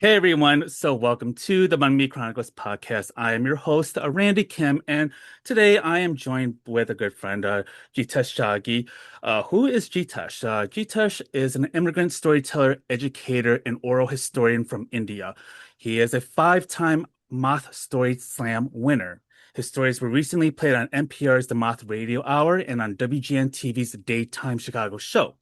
Hey everyone, so welcome to the Banh Chronicles podcast. I am your host, Randy Kim, and today I am joined with a good friend, Jitesh Jaggi. Who is Jitesh? Jitesh is an immigrant storyteller, educator, and oral historian from India. He is a five-time Moth Story Slam winner. His stories were recently played on NPR's The Moth Radio Hour and on WGN TV's Daytime Chicago show.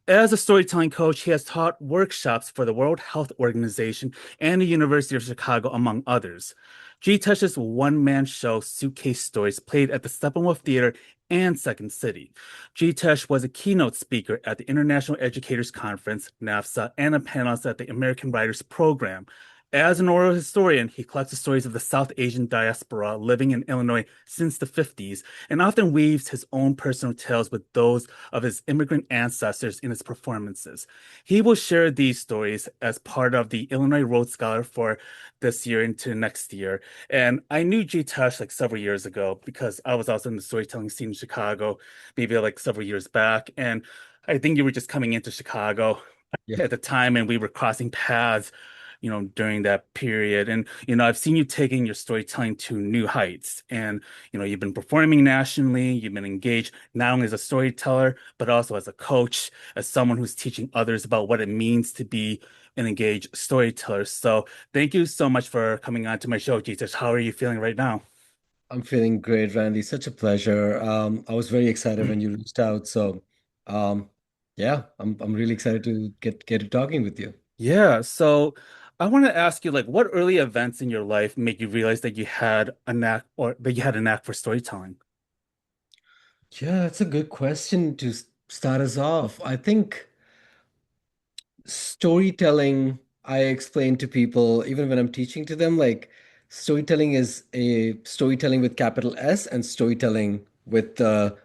As a storytelling coach, he has taught workshops for the World Health Organization and the University of Chicago, among others. G Touch's one-man show, Suitcase Stories, played at the Steppenwolf Theater and Second City. G Touch was a keynote speaker at the International Educators Conference, NAFSA, and a panelist at the American Writers Program. As an oral historian, he collects the stories of the South Asian diaspora living in Illinois since the 50s and often weaves his own personal tales with those of his immigrant ancestors in his performances. He will share these stories as part of the Illinois Rhodes Scholar for this year into next year. And I knew G Tush like several years ago because I was also in the storytelling scene in Chicago, maybe like several years back. And I think you were just coming into Chicago Yeah. at the time and we were crossing paths, during that period. And, I've seen you taking your storytelling to new heights. And, you've been performing nationally, you've been engaged not only as a storyteller, but also as a coach, as someone who's teaching others about what it means to be an engaged storyteller. So thank you so much for coming on to my show, Jesus. How are you feeling right now? I'm feeling great, Randy. Such a pleasure. I was very excited when you reached out. Um, yeah, I'm really excited to get to talking with you. Yeah, so I want to ask you, like, what early events in your life made you realize that you had a knack or that you had a knack for storytelling? Yeah, that's a good question to start us off. I think storytelling, I explain to people, even when I'm teaching to them, like storytelling is a storytelling with capital S and storytelling with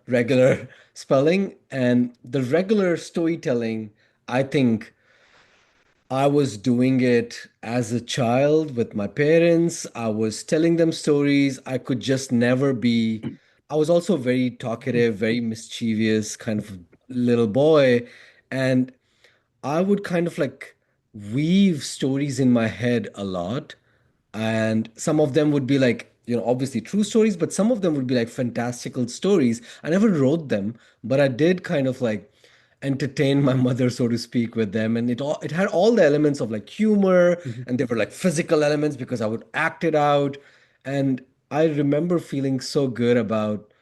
regular spelling. And the regular storytelling, I think I was doing it as a child with my parents. I was telling them stories. I could just never be. I was also very talkative, very mischievous kind of little boy. And I would kind of like weave stories in my head a lot. And some of them would be like, obviously true stories, but some of them would be like fantastical stories. I never wrote them, but I did kind of like entertain my mother, so to speak, with them. And it had all the elements of like humor, Mhm. and they were like physical elements because I would act it out. And I remember feeling so good about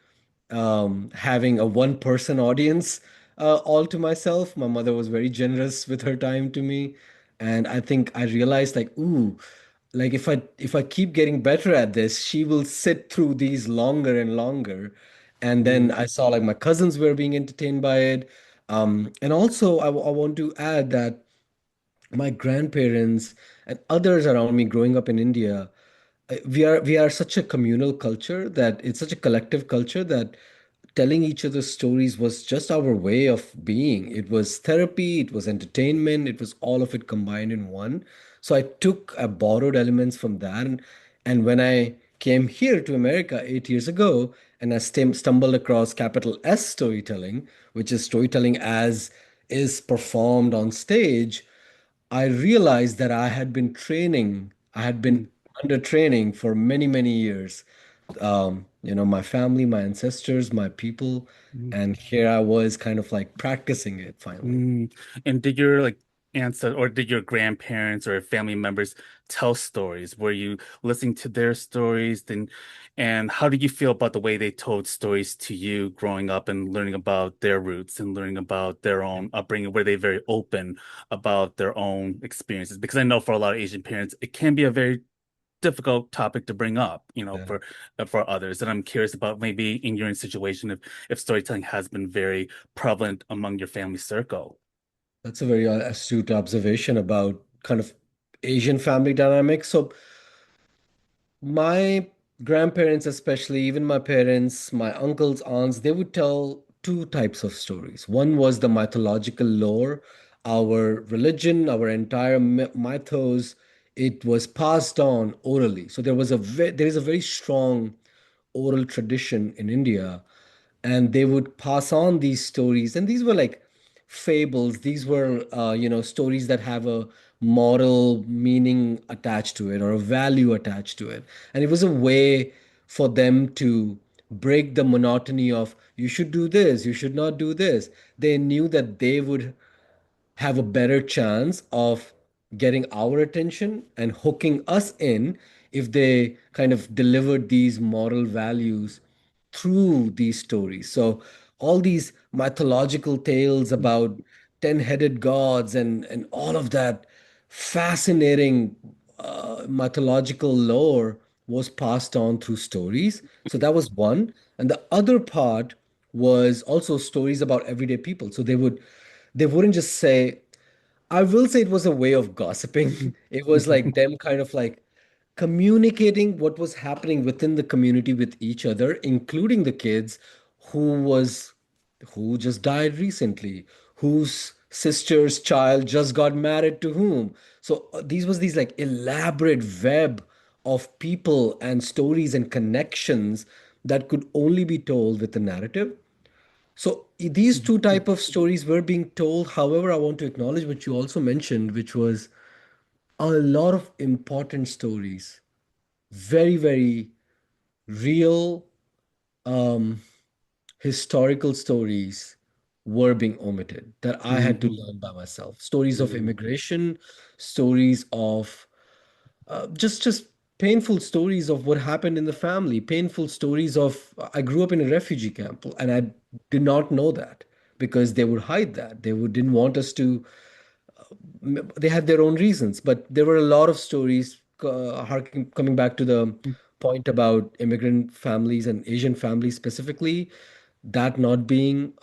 having a one person audience all to myself. My mother was very generous with her time to me. And I think I realized like, ooh, like if I keep getting better at this, she will sit through these longer and longer. And then Mm, I saw like my cousins were being entertained by it. And also I want to add that my grandparents and others around me growing up in India, we are such a communal culture that it's such a collective culture that telling each other stories was just our way of being. It was therapy, it was entertainment, it was all of it combined in one. So I borrowed elements from that. And when I came here to America 8 years ago, and I stumbled across capital S storytelling, which is storytelling as is performed on stage, I realized that I had mm, been under training for many, many years. My family, my ancestors, my people, mm, and here I was kind of like practicing it finally. mm. And did your like ancestors or did your grandparents or family members tell stories? Were you listening to their stories? Then, and how did you feel about the way they told stories to you growing up and learning about their roots and learning about their own upbringing? Were they very open about their own experiences? Because I know for a lot of Asian parents, it can be a very difficult topic to bring up, Yeah. for others. And I'm curious about maybe in your situation if storytelling has been very prevalent among your family circle. That's a very astute observation about kind of Asian family dynamics. So my grandparents, especially, even my parents, my uncles, aunts, they would tell two types of stories. One was the mythological lore, our religion, our entire mythos. It was passed on orally. So there is a very strong oral tradition in India, and they would pass on these stories. And these were like fables. These were, stories that have a moral meaning attached to it or a value attached to it. And it was a way for them to break the monotony of you should do this, you should not do this. They knew that they would have a better chance of getting our attention and hooking us in if they kind of delivered these moral values through these stories. So all these mythological tales about 10-headed gods and all of that fascinating mythological lore was passed on through stories. So that was one. And the other part was also stories about everyday people. So they wouldn't just say, I will say it was a way of gossiping. It was like them kind of like communicating what was happening within the community with each other, including the kids who just died recently, whose sister's child just got married to whom. So these like elaborate web of people and stories and connections that could only be told with a narrative. So these two type of stories were being told. However, I want to acknowledge what you also mentioned, which was a lot of important stories, very, very real, um, historical stories were being omitted that I had to Mhm. learn by myself. Stories of Mhm. immigration, stories of just painful stories of what happened in the family, painful stories of I grew up in a refugee camp and I did not know that because they would hide that. Didn't want us to. They had their own reasons, but there were a lot of stories coming back to the point about immigrant families and Asian families specifically, that not being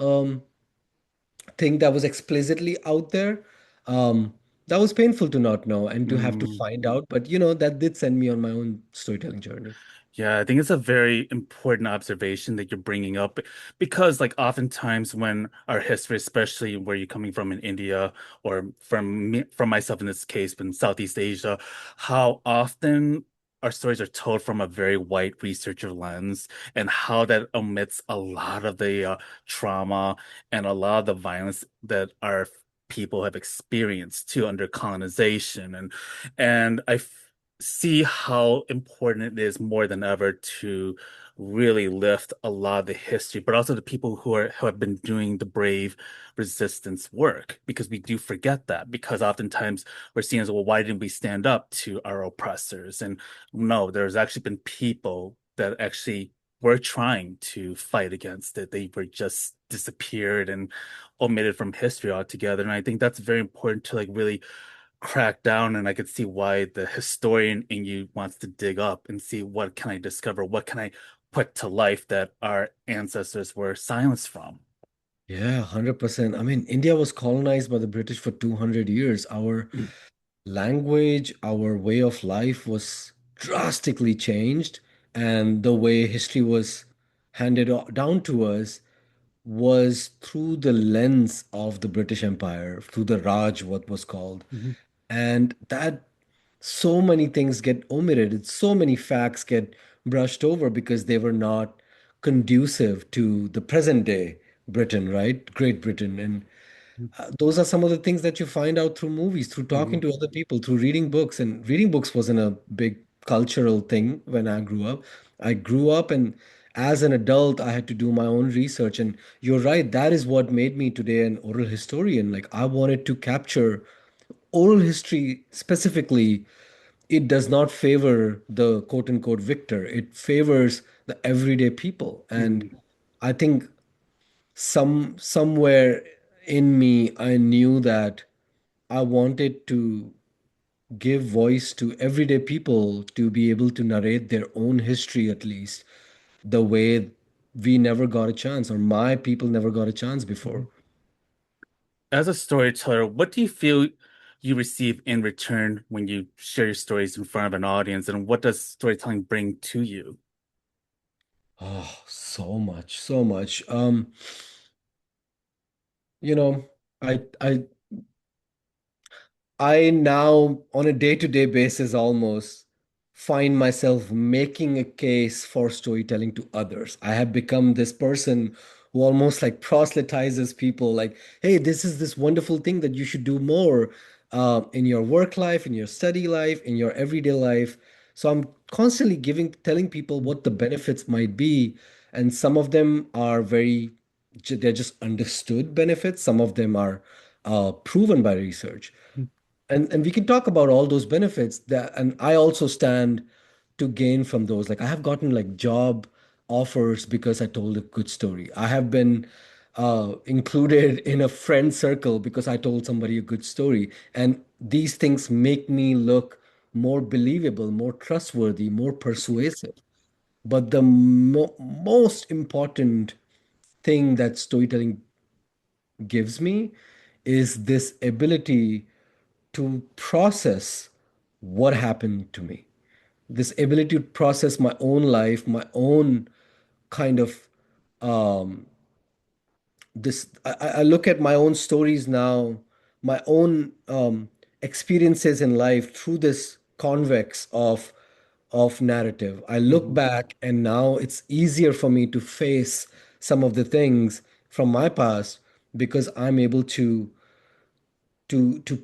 thing that was explicitly out there. Um, that was painful to not know and to have to Mhm. find out. But that did send me on my own storytelling journey. Yeah, I think it's a very important observation that you're bringing up because, like, oftentimes when our history, especially where you're coming from in India or from me, from myself in this case, in Southeast Asia, how often our stories are told from a very white researcher lens, and how that omits a lot of the trauma and a lot of the violence that our people have experienced too under colonization, and see how important it is more than ever to really lift a lot of the history, but also the people who have been doing the brave resistance work, because we do forget that, because oftentimes we're seen as, well, why didn't we stand up to our oppressors? And no, there's actually been people that actually were trying to fight against it. They were just disappeared and omitted from history altogether. And I think that's very important to, like, really crack down, and I could see why the historian in you wants to dig up and see, what can I discover, what can I put to life that our ancestors were silenced from. Yeah, 100%. I mean, India was colonized by the British for 200 years. Our language, our way of life was drastically changed, and the way history was down to us was through the lens of the British Empire, through the Raj, what was called. Mhm. And that so many things get omitted, so many facts get brushed over because they were not conducive to the present day Britain, right? Great Britain. And those are some of the things that you find out through movies, through talking Mhm. to other people, through reading books. And reading books wasn't a big cultural thing when I grew up. I grew up, and as an adult, I had to do my own research. And you're right, that is what made me today an oral historian. Like, I wanted to capture oral history specifically. It does not favor the quote unquote victor, it favors the everyday people. And Mhm. I think somewhere in me, I knew that I wanted to give voice to everyday people to be able to narrate their own history, at least the way we never got a chance, or my people never got a chance before. Mhm. As a storyteller, what do you feel you receive in return when you share your stories in front of an audience, and what does storytelling bring to you? Oh, so much, so much. You know, I now, on a day-to-day basis, almost find myself making a case for storytelling to others. I have become this person who almost like proselytizes people like, hey, this is this wonderful thing that you should do more in your work life, in your study life, in your everyday life. So I'm constantly telling people what the benefits might be. And some of them are they're just understood benefits. Some of them are proven by research. And we can talk about all those benefits that, and I also stand to gain from those. Like I have gotten like job offers because I told a good story. I have been included in a friend circle because I told somebody a good story. And these things make me look more believable, more trustworthy, more persuasive. But the most important thing that storytelling gives me is this ability to process what happened to me. This ability to process my own life, my own kind of I look at my own stories now, my own experiences in life through this convex of narrative. I look Mhm. back and now it's easier for me to face some of the things from my past because I'm able to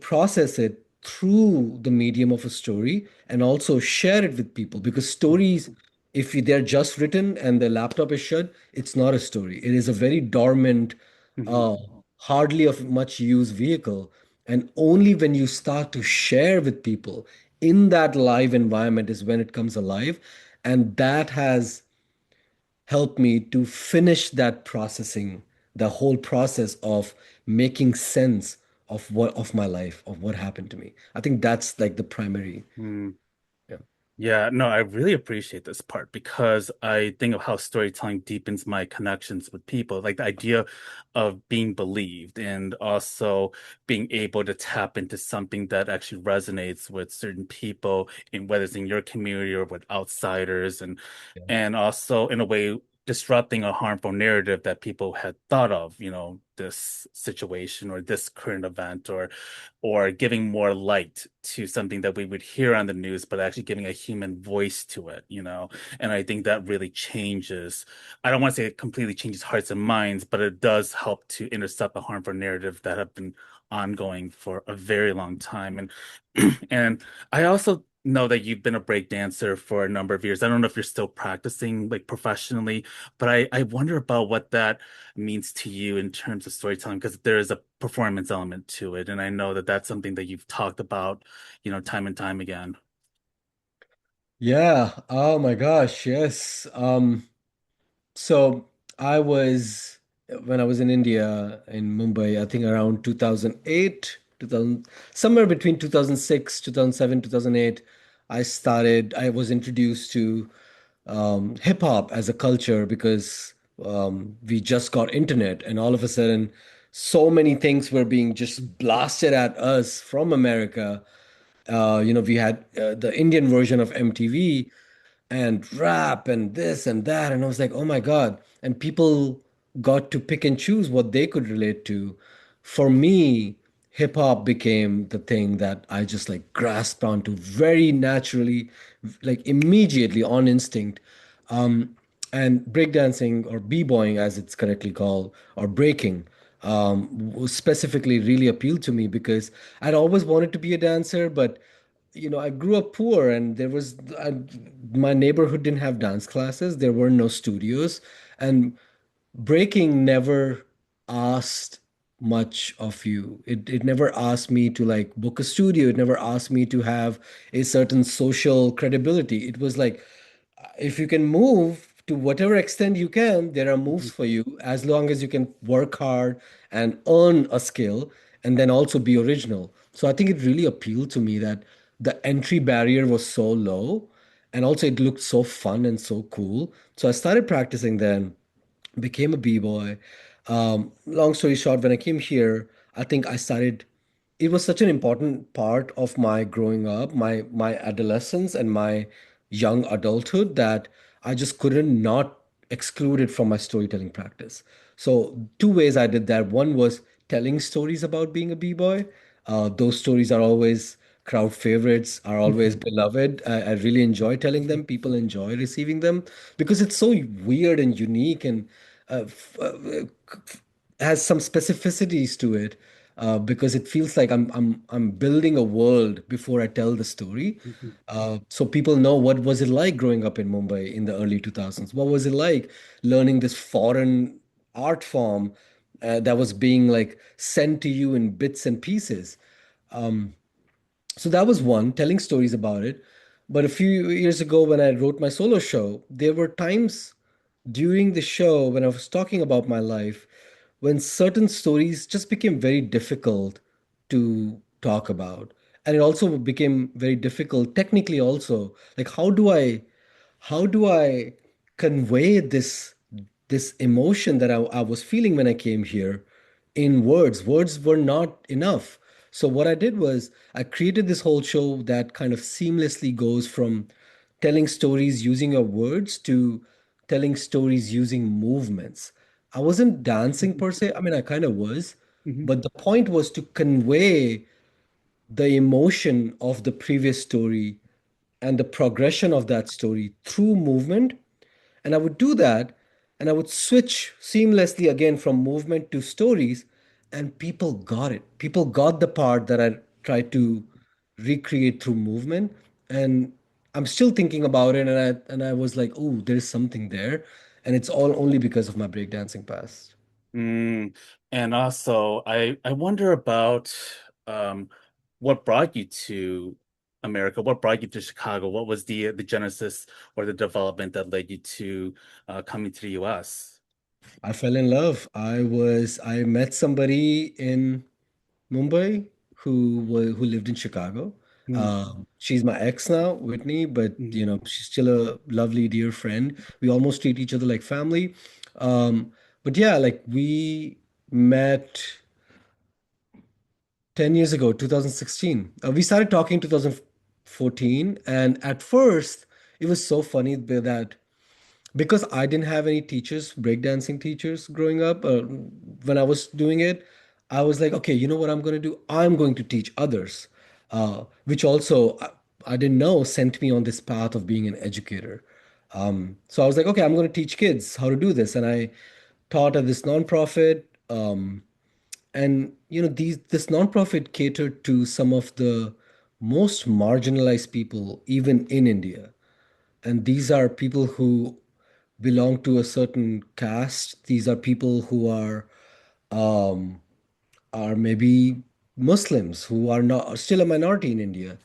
process it through the medium of a story and also share it with people because stories, if they're just written and the laptop is shut, it's not a story. It is a very dormant, Mhm. uh, hardly of much use vehicle. And only when you start to share with people in that live environment is when it comes alive. And that has help me to finish that processing, the whole process of making sense of my life, of what happened to me. I think that's like the primary. Mhm. Yeah. Yeah, no, I really appreciate this part because I think of how storytelling deepens my connections with people, like the idea of being believed and also being able to tap into something that actually resonates with certain people, in whether it's in your community or with outsiders, and also in a way disrupting a harmful narrative that people had thought of, this situation or this current event, or giving more light to something that we would hear on the news, but actually giving a human voice to it. And I think that really changes. I don't want to say it completely changes hearts and minds, but it does help to intercept the harmful narrative that have been ongoing for a very long time. And and I also know that you've been a break dancer for a number of years. I don't know if you're still practicing like professionally, but I wonder about what that means to you in terms of storytelling, because there is a performance element to it. And I know that that's something that you've talked about, time and time again. Yeah. Oh my gosh. Yes. So I was when I was in India in Mumbai, I think around 2008, 2000, somewhere between 2006, 2007, 2008, I was introduced to hip hop as a culture because we just got internet and all of a sudden so many things were being just blasted at us from America. We had the Indian version of MTV and rap and this and that. And I was like, oh my God. And people got to pick and choose what they could relate to. For me, hip hop became the thing that I just like grasped onto very naturally, like immediately on instinct. And breakdancing or b-boying, as it's correctly called, or breaking, specifically really appealed to me because I'd always wanted to be a dancer, but I grew up poor and my neighborhood didn't have dance classes. There were no studios. And breaking never asked much of you. It never asked me to like book a studio. It never asked me to have a certain social credibility. It was like, if you can move to whatever extent you can, there are moves Mhm. for you as long as you can work hard and earn a skill and then also be original. So I think it really appealed to me that the entry barrier was so low and also it looked so fun and so cool. So I started practicing then, became a b-boy. Long story short, when I came here, I think I started. It was such an important part of my growing up, my adolescence and my young adulthood that I just couldn't not exclude it from my storytelling practice. So two ways I did that. One was telling stories about being a b-boy. Those stories are always crowd favorites, are always beloved. I really enjoy telling them. People enjoy receiving them because it's so weird and unique and has some specificities to it, because it feels like I'm building a world before I tell the story. Mhm. So people know what was it like growing up in Mumbai in the early 2000s. What was it like learning this foreign art form that was being like sent to you in bits and pieces. So that was one, telling stories about it. But a few years ago, when I wrote my solo show, there were times during the show when I was talking about my life when certain stories just became very difficult to talk about. And it also became very difficult technically also. Like how do I convey this emotion that I was feeling when I came here in words? Words were not enough. So what I did was I created this whole show that kind of seamlessly goes from telling stories using your words to telling stories using movements. I wasn't dancing Mhm. per se. I mean, I kind of was, Mhm. but the point was to convey the emotion of the previous story and the progression of that story through movement. And I would do that and I would switch seamlessly again from movement to stories, and people got it. People got the part that I tried to recreate through movement. And I'm still thinking about it, and I was like, oh, there's something there. And it's all only because of my breakdancing past. Mm. And also, I wonder about um, what brought you to America. What brought you to Chicago? What was the genesis or the development that led you to coming to the U.S.? I fell in love. I met somebody in Mumbai who lived in Chicago. Mm. She's my ex now, Whitney, but Mm. you know she's still a lovely dear friend. We almost treat each other like family. But yeah, like we met 10 years ago, 2016. We started talking 2014, and at first it was so funny that because I didn't have any teachers, breakdancing teachers growing up, when I was doing it, I was like, okay, you know what I'm going to do? I'm going to teach others, which also I didn't know sent me on this path of being an educator. So I was like, okay, I'm going to teach kids how to do this. And I taught at this nonprofit. And you know, this nonprofit catered to some of the most marginalized people, even in India. And these are people who belong to a certain caste. These are people who um, are maybe Muslims who are not are still a minority in India,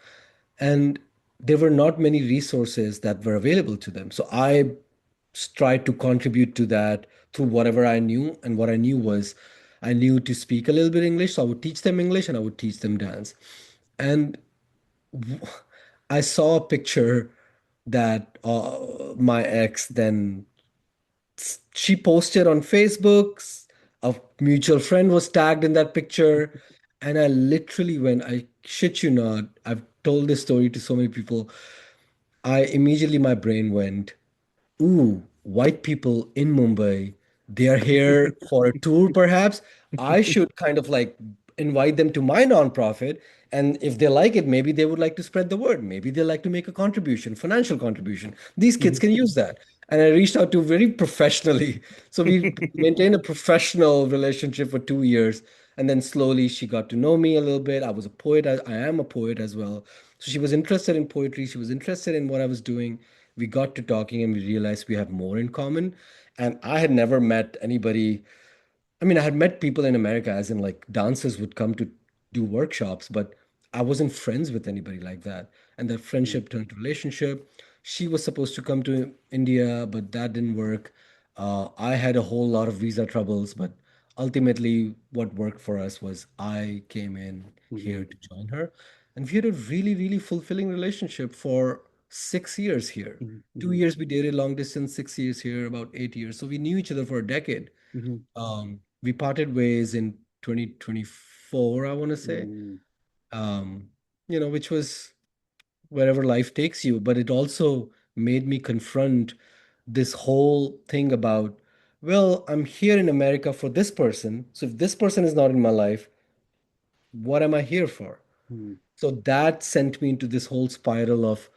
and there were not many resources that were available to them. So I tried to contribute to that through whatever I knew, and what I knew was I knew to speak a little bit English, so I would teach them English and I would teach them dance. And I saw a picture that my ex then she posted on Facebook. A mutual friend was tagged in that picture. And I literally went, I shit you not, I've told this story to so many people. I immediately, my brain went, ooh, white people in Mumbai, they are here for a tour, perhaps. I should kind of like invite them to my nonprofit. And if they like it, maybe they would like to spread the word. Maybe they like to make a contribution, financial contribution. These kids Mhm. can use that. And I reached out to very professionally. So we maintained a professional relationship for 2 years. And then slowly she got to know me a little bit. I was a poet. I am a poet as well. So she was interested in poetry. She was interested in what I was doing. We got to talking and we realized we have more in common. And I had never met anybody. I mean, I had met people in America, as in like dancers would come to do workshops, but I wasn't friends with anybody like that. And that Mhm. friendship turned to relationship. She was supposed to come to India, but that didn't work. I had a whole lot of visa troubles, but ultimately, what worked for us was I came in here Mhm. to join her. And we had a really, really fulfilling relationship for 6 years here. Mhm. 2 years we dated long distance, 6 years here, about 8 years. So we knew each other for a decade. Mhm. We parted ways in 2024, I want to say, Mhm. um, which was wherever life takes you. But it also made me confront this whole thing about, well, I'm here in America for this person. So if this person is not in my life, what am I here for? Mhm. So that sent me into this whole spiral of,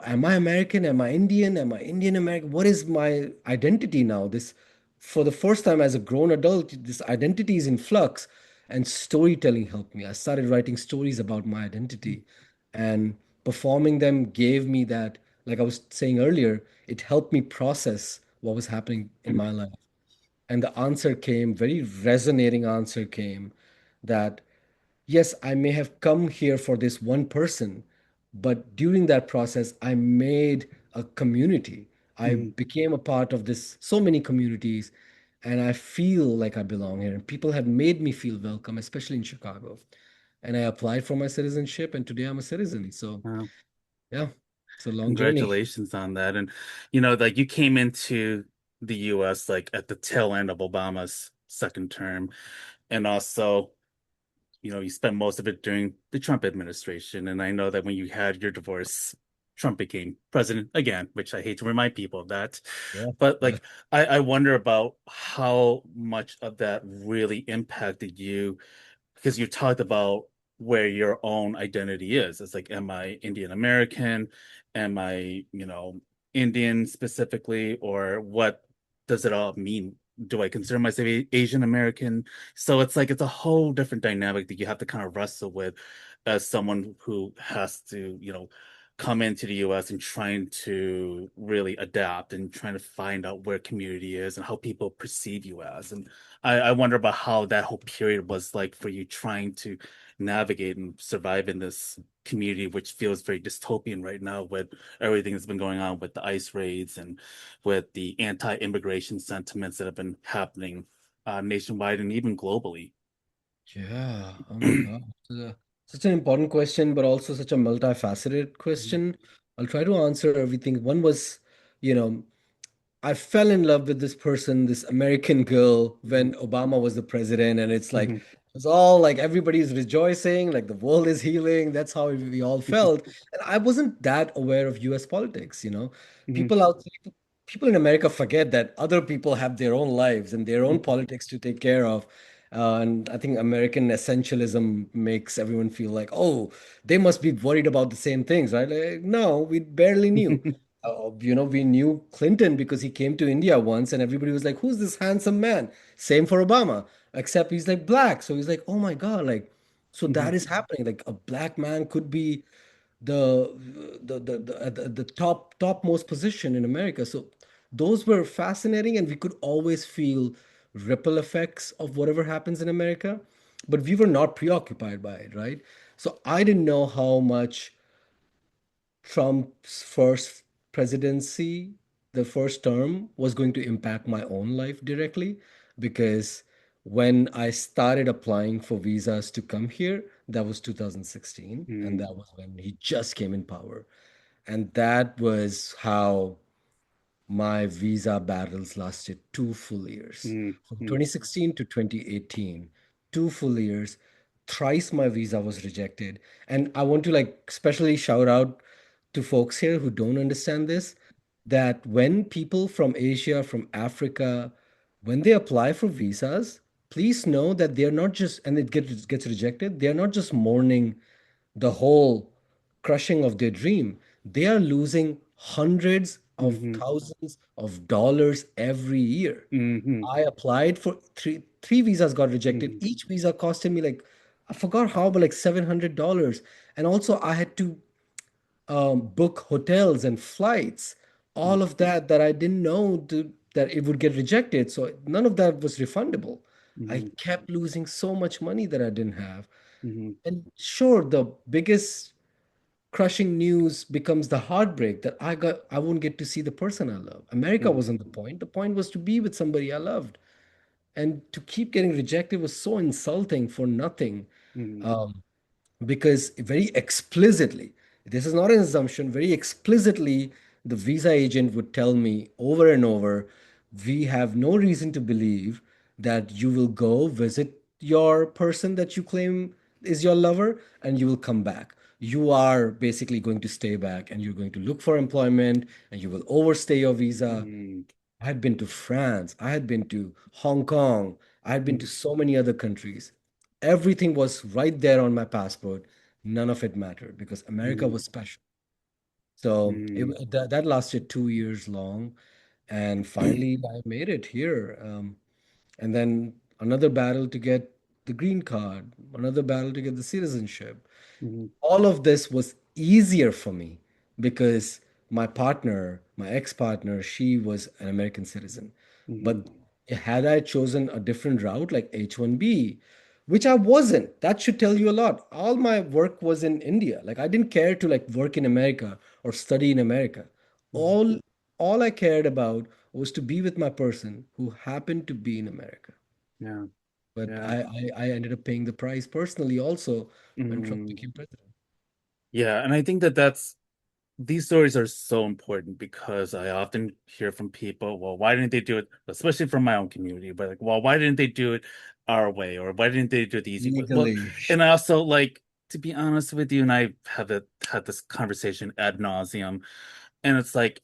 am I American? Am I Indian? Am I Indian American? What is my identity now? This for the first time as a grown adult, this identity is in flux, and storytelling helped me. I started writing stories about my identity, and performing them gave me that, like I was saying earlier, it helped me process what was happening in my life. And the answer came, very resonating answer came, that yes, I may have come here for this one person, but during that process, I made a community. I Mm. became a part of this, so many communities, and I feel like I belong here. And people have made me feel welcome, especially in Chicago. And I applied for my citizenship, and today I'm a citizen. So, Wow. yeah, it's a long journey. Congratulations on that. And like you came into the US like at the tail end of Obama's second term. And also, you spent most of it during the Trump administration. And I know that when you had your divorce, Trump became president again, which I hate to remind people of that. Yeah, But yeah. like I wonder about how much of that really impacted you because you talked about where your own identity is. It's like, am I Indian American? Am I, Indian specifically? Or what does it all mean? Do I consider myself Asian American? So it's like it's a whole different dynamic that you have to kind of wrestle with as someone who has to, come into the US and trying to really adapt and trying to find out where community is and how people perceive you as. And I wonder about how that whole period was like for you trying to navigate and survive in this community, which feels very dystopian right now with everything that's been going on with the ICE raids and with the anti-immigration sentiments that have been happening nationwide and even globally. Yeah. Oh my God. Such an important question, but also such a multifaceted question. I'll try to answer everything. One was, you know, I fell in love with this person, this American girl, Mhm. when Obama was the president, and it's like Mhm. it's all like everybody's rejoicing, like the world is healing. That's how we all felt. And I wasn't that aware of US politics, you know. Mhm. People out people in America forget that other people have their own lives and their own Mhm. politics to take care of. And I think American essentialism makes everyone feel like, oh, they must be worried about the same things, right? Like, no, we barely knew. We knew Clinton because he came to India once and everybody was like, who's this handsome man? Same for Obama, except he's like black. So he's like, oh my God, like, so that Mhm. is happening. Like a black man could be the at the topmost position in America. So those were fascinating, and we could always feel ripple effects of whatever happens in America, but we were not preoccupied by it, right? So I didn't know how much Trump's first presidency, the first term, was going to impact my own life directly because when I started applying for visas to come here, that was 2016, and Mhm. that was when he just came in power. And that was how my visa battles lasted 2 full years. Mhm. From Mhm. 2016 to 2018, 2 full years. Thrice my visa was rejected. And I want to like especially shout out to folks here who don't understand this, that when people from Asia, from Africa, when they apply for visas, please know that they're not just, and it gets rejected, they're not just mourning the whole crushing of their dream. They are losing hundreds of Mhm. thousands of dollars every year. Mhm. I applied for three visas got rejected. Mhm. Each visa costed me like I forgot how, but like $700. And also I had to book hotels and flights, all of that I didn't know that it would get rejected. So none of that was refundable. I Mhm. kept losing so much money that I didn't have. Mhm. And sure, the biggest crushing news becomes the heartbreak that I won't get to see the person I love. America Mhm. wasn't the point. The point was to be with somebody I loved. And to keep getting rejected was so insulting for nothing. Mhm. Um, because very explicitly, this is not an assumption, very explicitly, the visa agent would tell me over and over, we have no reason to believe that you will go visit your person that you claim is your lover and you will come back. You are basically going to stay back and you're going to look for employment and you will overstay your visa. Mhm. I had been to France. I had been to Hong Kong. I had been to Mhm. so many other countries. Everything was right there on my passport. None of it mattered because America Mhm. was special. So Mhm. that lasted 2 years long. And finally, I made it here. And then another battle to get the green card, another battle to get the citizenship. Mhm, All of this was easier for me because my partner, my ex-partner, she was an American citizen. mhm, But had I chosen a different route like H-1B, which I wasn't, that should tell you a lot. All my work was in India. Like I didn't care to like work in America or study in America. mhm. All all I cared about was to be with my person who happened to be in America. Yeah, But yeah. I ended up paying the price personally also when Trump Mhm. became president. Yeah, and I think that these stories are so important because I often hear from people, well, why didn't they do it, especially from my own community, but like, well, why didn't they do it our way, or why didn't they do it the easy way? Well, Legally. and I also like, to be honest with you, and I have had this conversation ad nauseum, and it's like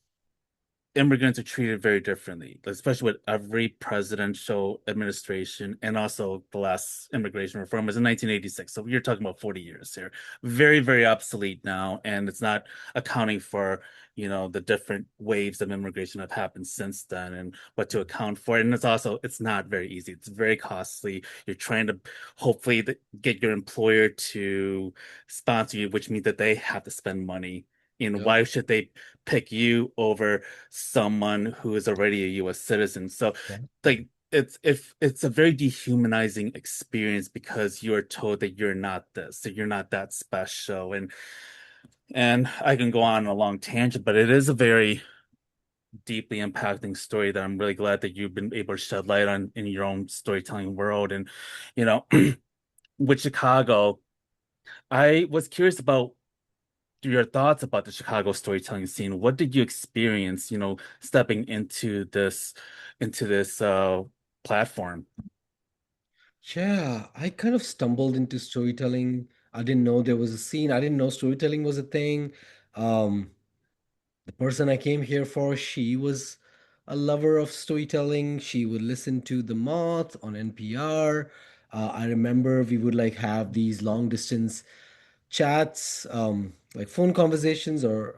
immigrants are treated very differently, especially with every presidential administration, and also the last immigration reform was in 1986. So you're talking about 40 years here. Very, very obsolete now, and it's not accounting for, the different waves of immigration that have happened since then and what to account for. And it's not very easy. It's very costly. You're trying to hopefully get your employer to sponsor you, which means that they have to spend money. And Yep. why should they pick you over someone who is already a US citizen? So Exactly. like it's a very dehumanizing experience because you're told that you're not this, that you're not that special. And I can go on a long tangent, but it is a very deeply impacting story that I'm really glad that you've been able to shed light on in your own storytelling world. And you know, with Chicago, I was curious about your thoughts about the Chicago storytelling scene. What did you experience, stepping into this platform? Yeah, I kind of stumbled into storytelling. I didn't know there was a scene. I didn't know storytelling was a thing. Um, the person I came here for, she was a lover of storytelling. She would listen to The Moth on NPR. I remember we would like have these long distance chats, like phone conversations, or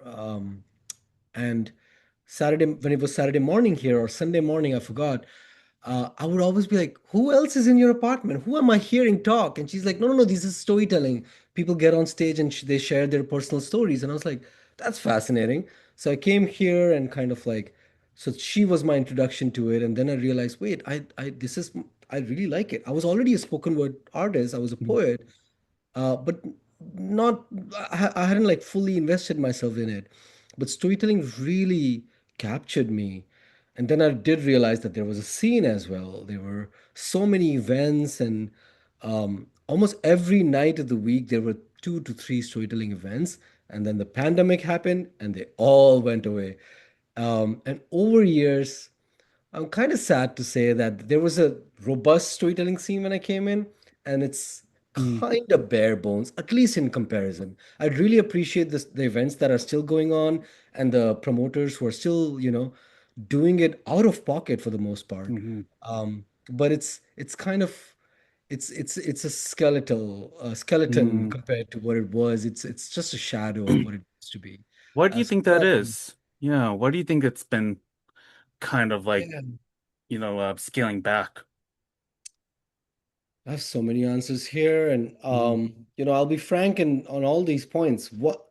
and Saturday when it was Saturday morning here or Sunday morning, I forgot. I would always be like, "Who else is in your apartment? Who am I hearing talk?" And she's like, "No, no, no. This is storytelling. People get on stage and they share their personal stories." And I was like, "That's fascinating." So I came here and kind of like, so she was my introduction to it, and then I realized, wait, this is, I really like it. I was already a spoken word artist. I was a poet, but not I hadn't like fully invested myself in it. But storytelling really captured me. And then I did realize that there was a scene as well. There were so many events, and almost every night of the week there were 2 to 3 storytelling events. And then the pandemic happened, and they all went away. And over years, I'm kind of sad to say that there was a robust storytelling scene when I came in, and it's Mhm, kind of bare bones, at least in comparison. I'd really appreciate the events that are still going on and the promoters who are still, doing it out of pocket for the most part. mhm, But it's kind of it's a skeleton mhm. compared to what it was. It's just a shadow of what it used to be. What do you So think that is? Yeah, what do you think it's been kind of like, yeah. scaling back? I have so many answers here, and Mhm, I'll be frank on all these points. What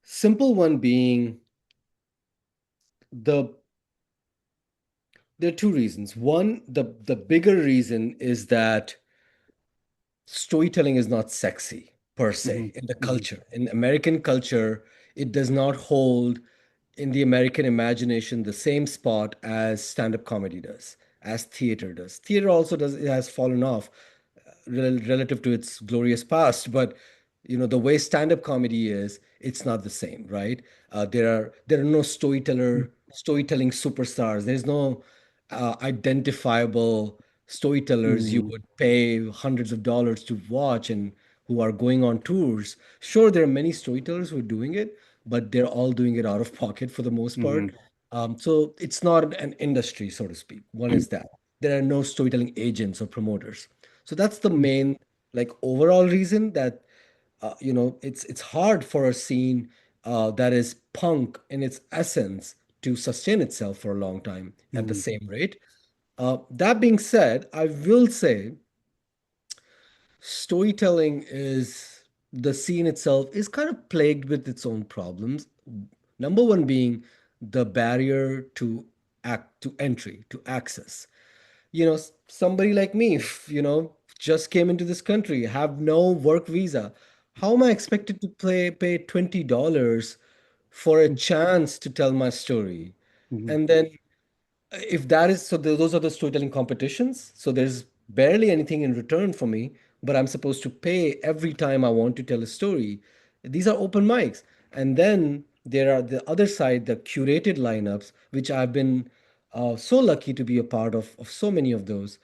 simple one being the there are two reasons. One, the bigger reason is that storytelling is not sexy per mhm, se in the mhm, culture. In American culture, it does not hold in the American imagination the same spot as stand-up comedy does, as theater does. Theater also does, it has fallen off relative to its glorious past, but the way stand-up comedy is, it's not the same, right? There are no storytelling superstars. There's no identifiable storytellers you mhm, would pay hundreds of dollars to watch and who are going on tours. Sure, there are many storytellers who are doing it, but they're all doing it out of pocket for the most part. mhm, So it's not an industry, so to speak. One is that there are no storytelling agents or promoters. So that's the mhm, main, like, overall reason that it's hard for a scene that is punk in its essence to sustain itself for a long time at the Mhm. same rate. That being said, I will say storytelling is the scene itself is kind of plagued with its own problems. Number one being the barrier to entry, to access. Somebody like me, just came into this country, have no work visa. How am I expected to pay $20 for a chance to tell my story? Mhm. And then if that is so, those are the storytelling competitions. So there's barely anything in return for me, but I'm supposed to pay every time I want to tell a story. These are open mics. And then there are the other side, the curated lineups, which I've been so lucky to be a part of so many of those.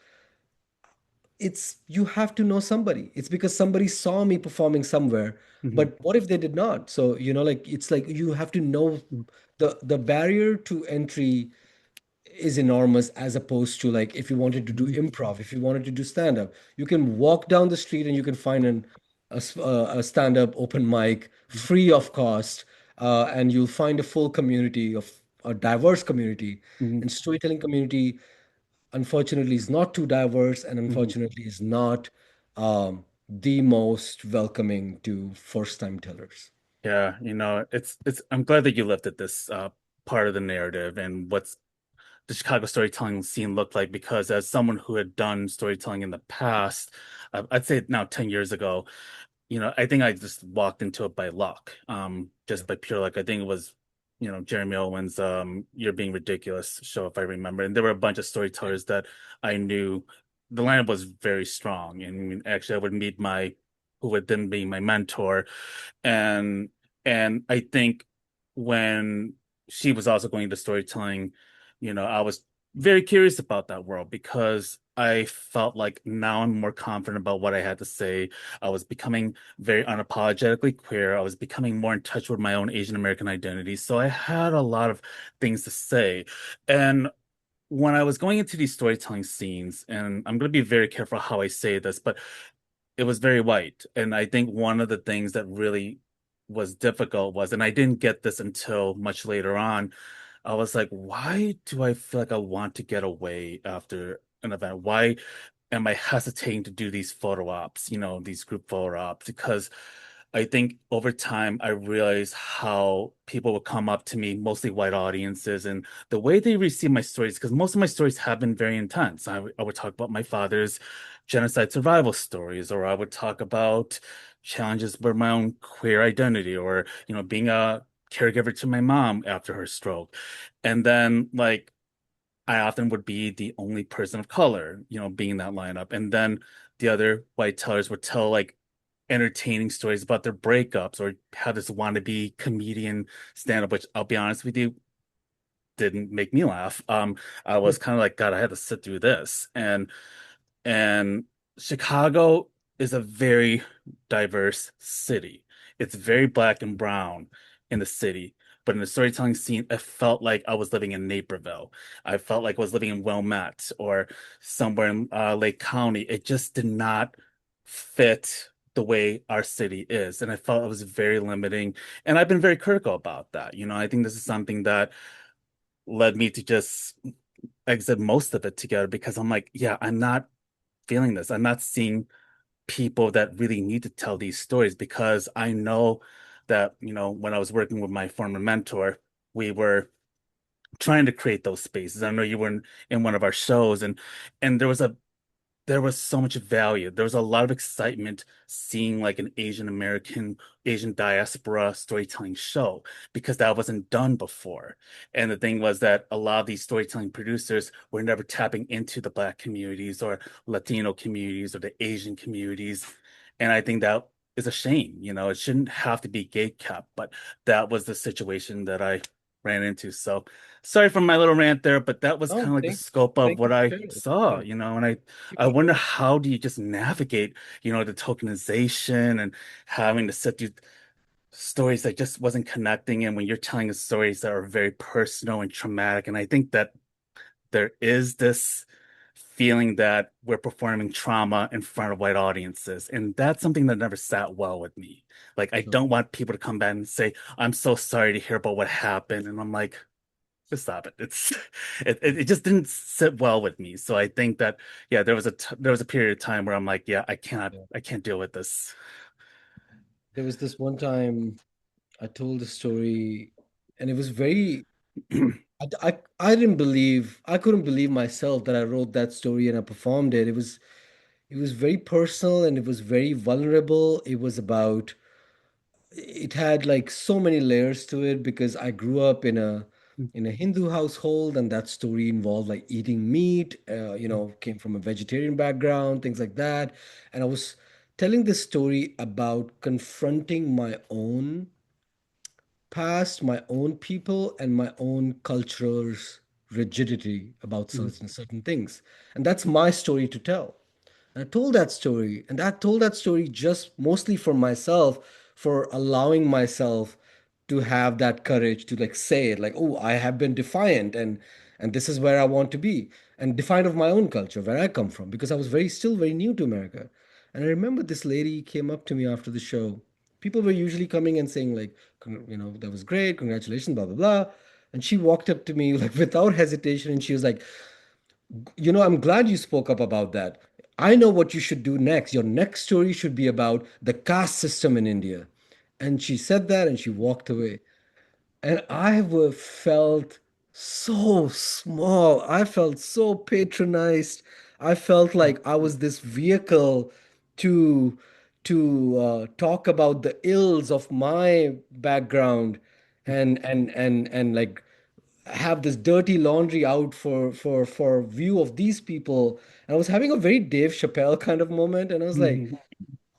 It's you have to know somebody. It's because somebody saw me performing somewhere. Mhm. But what if they did not? So, like it's like you have to know the barrier to entry is enormous as opposed to like if you wanted to do Mhm. improv, if you wanted to do stand up, you can walk down the street and you can find a stand up open mic Mhm. free of cost, and you'll find a full community of a diverse community. Mhm. And storytelling community, unfortunately, is not too diverse and Mhm. unfortunately is not the most welcoming to first time tellers. Yeah, it's I'm glad that you lifted this part of the narrative and what's the Chicago storytelling scene looked like because as someone who had done storytelling in the past, I'd say now 10 years ago, I think I just walked into it by luck, Yeah. just by pure luck. I think it was, Jeremy Owen's You're Being Ridiculous show, if I remember. And there were a bunch of storytellers that I knew. The lineup was very strong. And actually, I would meet who would then be my mentor. And I think when she was also going into storytelling, I was very curious about that world because I felt like now I'm more confident about what I had to say. I was becoming very unapologetically queer. I was becoming more in touch with my own Asian American identity. So I had a lot of things to say. And when I was going into these storytelling scenes, and I'm going to be very careful how I say this, but it was very white. And I think one of the things that really was difficult was, and I didn't get this until much later on, I was like, why do I feel like I want to get away after an event? Why am I hesitating to do these photo ops, these group photo ops? Because I think over time I realized how people would come up to me, mostly white audiences, and the way they receive my stories, because most of my stories have been very intense. I would talk about my father's genocide survival stories, or I would talk about challenges with my own queer identity, or, being a caregiver to my mom after her stroke. And then like I often would be the only person of color, being in that lineup. And then the other white tellers would tell like entertaining stories about their breakups or how this wannabe comedian stand up, which I'll be honest with you, didn't make me laugh. I was kind of like, God, I had to sit through this. And Chicago is a very diverse city. It's very black and brown in the city. But in the storytelling scene, it felt like I was living in Naperville. I felt like I was living in Wilmette or somewhere in Lake County. It just did not fit the way our city is. And I felt it was very limiting. And I've been very critical about that. I think this is something that led me to just exit most of it together because I'm like, yeah, I'm not feeling this. I'm not seeing people that really need to tell these stories because I know that, when I was working with my former mentor, we were trying to create those spaces. I know you were in one of our shows and there was so much value. There was a lot of excitement seeing like an Asian American, Asian diaspora storytelling show because that wasn't done before. And the thing was that a lot of these storytelling producers were never tapping into the Black communities or Latino communities or the Asian communities. And I think that is a shame. It shouldn't have to be gate kept, but that was the situation that I ran into. So sorry for my little rant there, but that was kind No, of like the scope of thank you what for I sharing. saw, Yeah, and I keep wonder going. how do you just navigate, the tokenization and having to sit through stories that just wasn't connecting. And when you're telling the stories that are very personal and traumatic, and I think that there is this feeling that we're performing trauma in front of white audiences. And that's something that never sat well with me. Like, I No. don't want people to come back and say, I'm so sorry to hear about what happened. And I'm like, stop it. It just didn't sit well with me. So I think that yeah, there was a period of time where I'm like, yeah, Yeah. I can't deal with this. There was this one time I told a story, and it was very. I didn't believe I couldn't believe myself that I wrote that story and I performed it. It was very personal and it was very vulnerable. It had like so many layers to it because I grew up in a Hindu household, and that story involved like eating meat, came from a vegetarian background, things like that. And I was telling this story about confronting my own past, my own people, and my own culture's rigidity about certain things. And that's my story to tell. And I told that story, and I told that story just mostly for myself, for allowing myself to have that courage to like say it, like, oh, I have been defiant, and this is where I want to be, and defiant of my own culture, where I come from, because I was still very new to America. And I remember this lady came up to me after the show. People were usually coming and saying like, that was great, congratulations, blah blah blah. And she walked up to me like without hesitation, and she was like, I'm glad you spoke up about that. I know what you should do next. Your next story should be about the caste system in India. And she said that and she walked away. And felt so small. I felt so patronized. I felt like I was this vehicle to talk about the ills of my background and like have this dirty laundry out for view of these people. And I was having a very Dave Chappelle kind of moment, and I was like,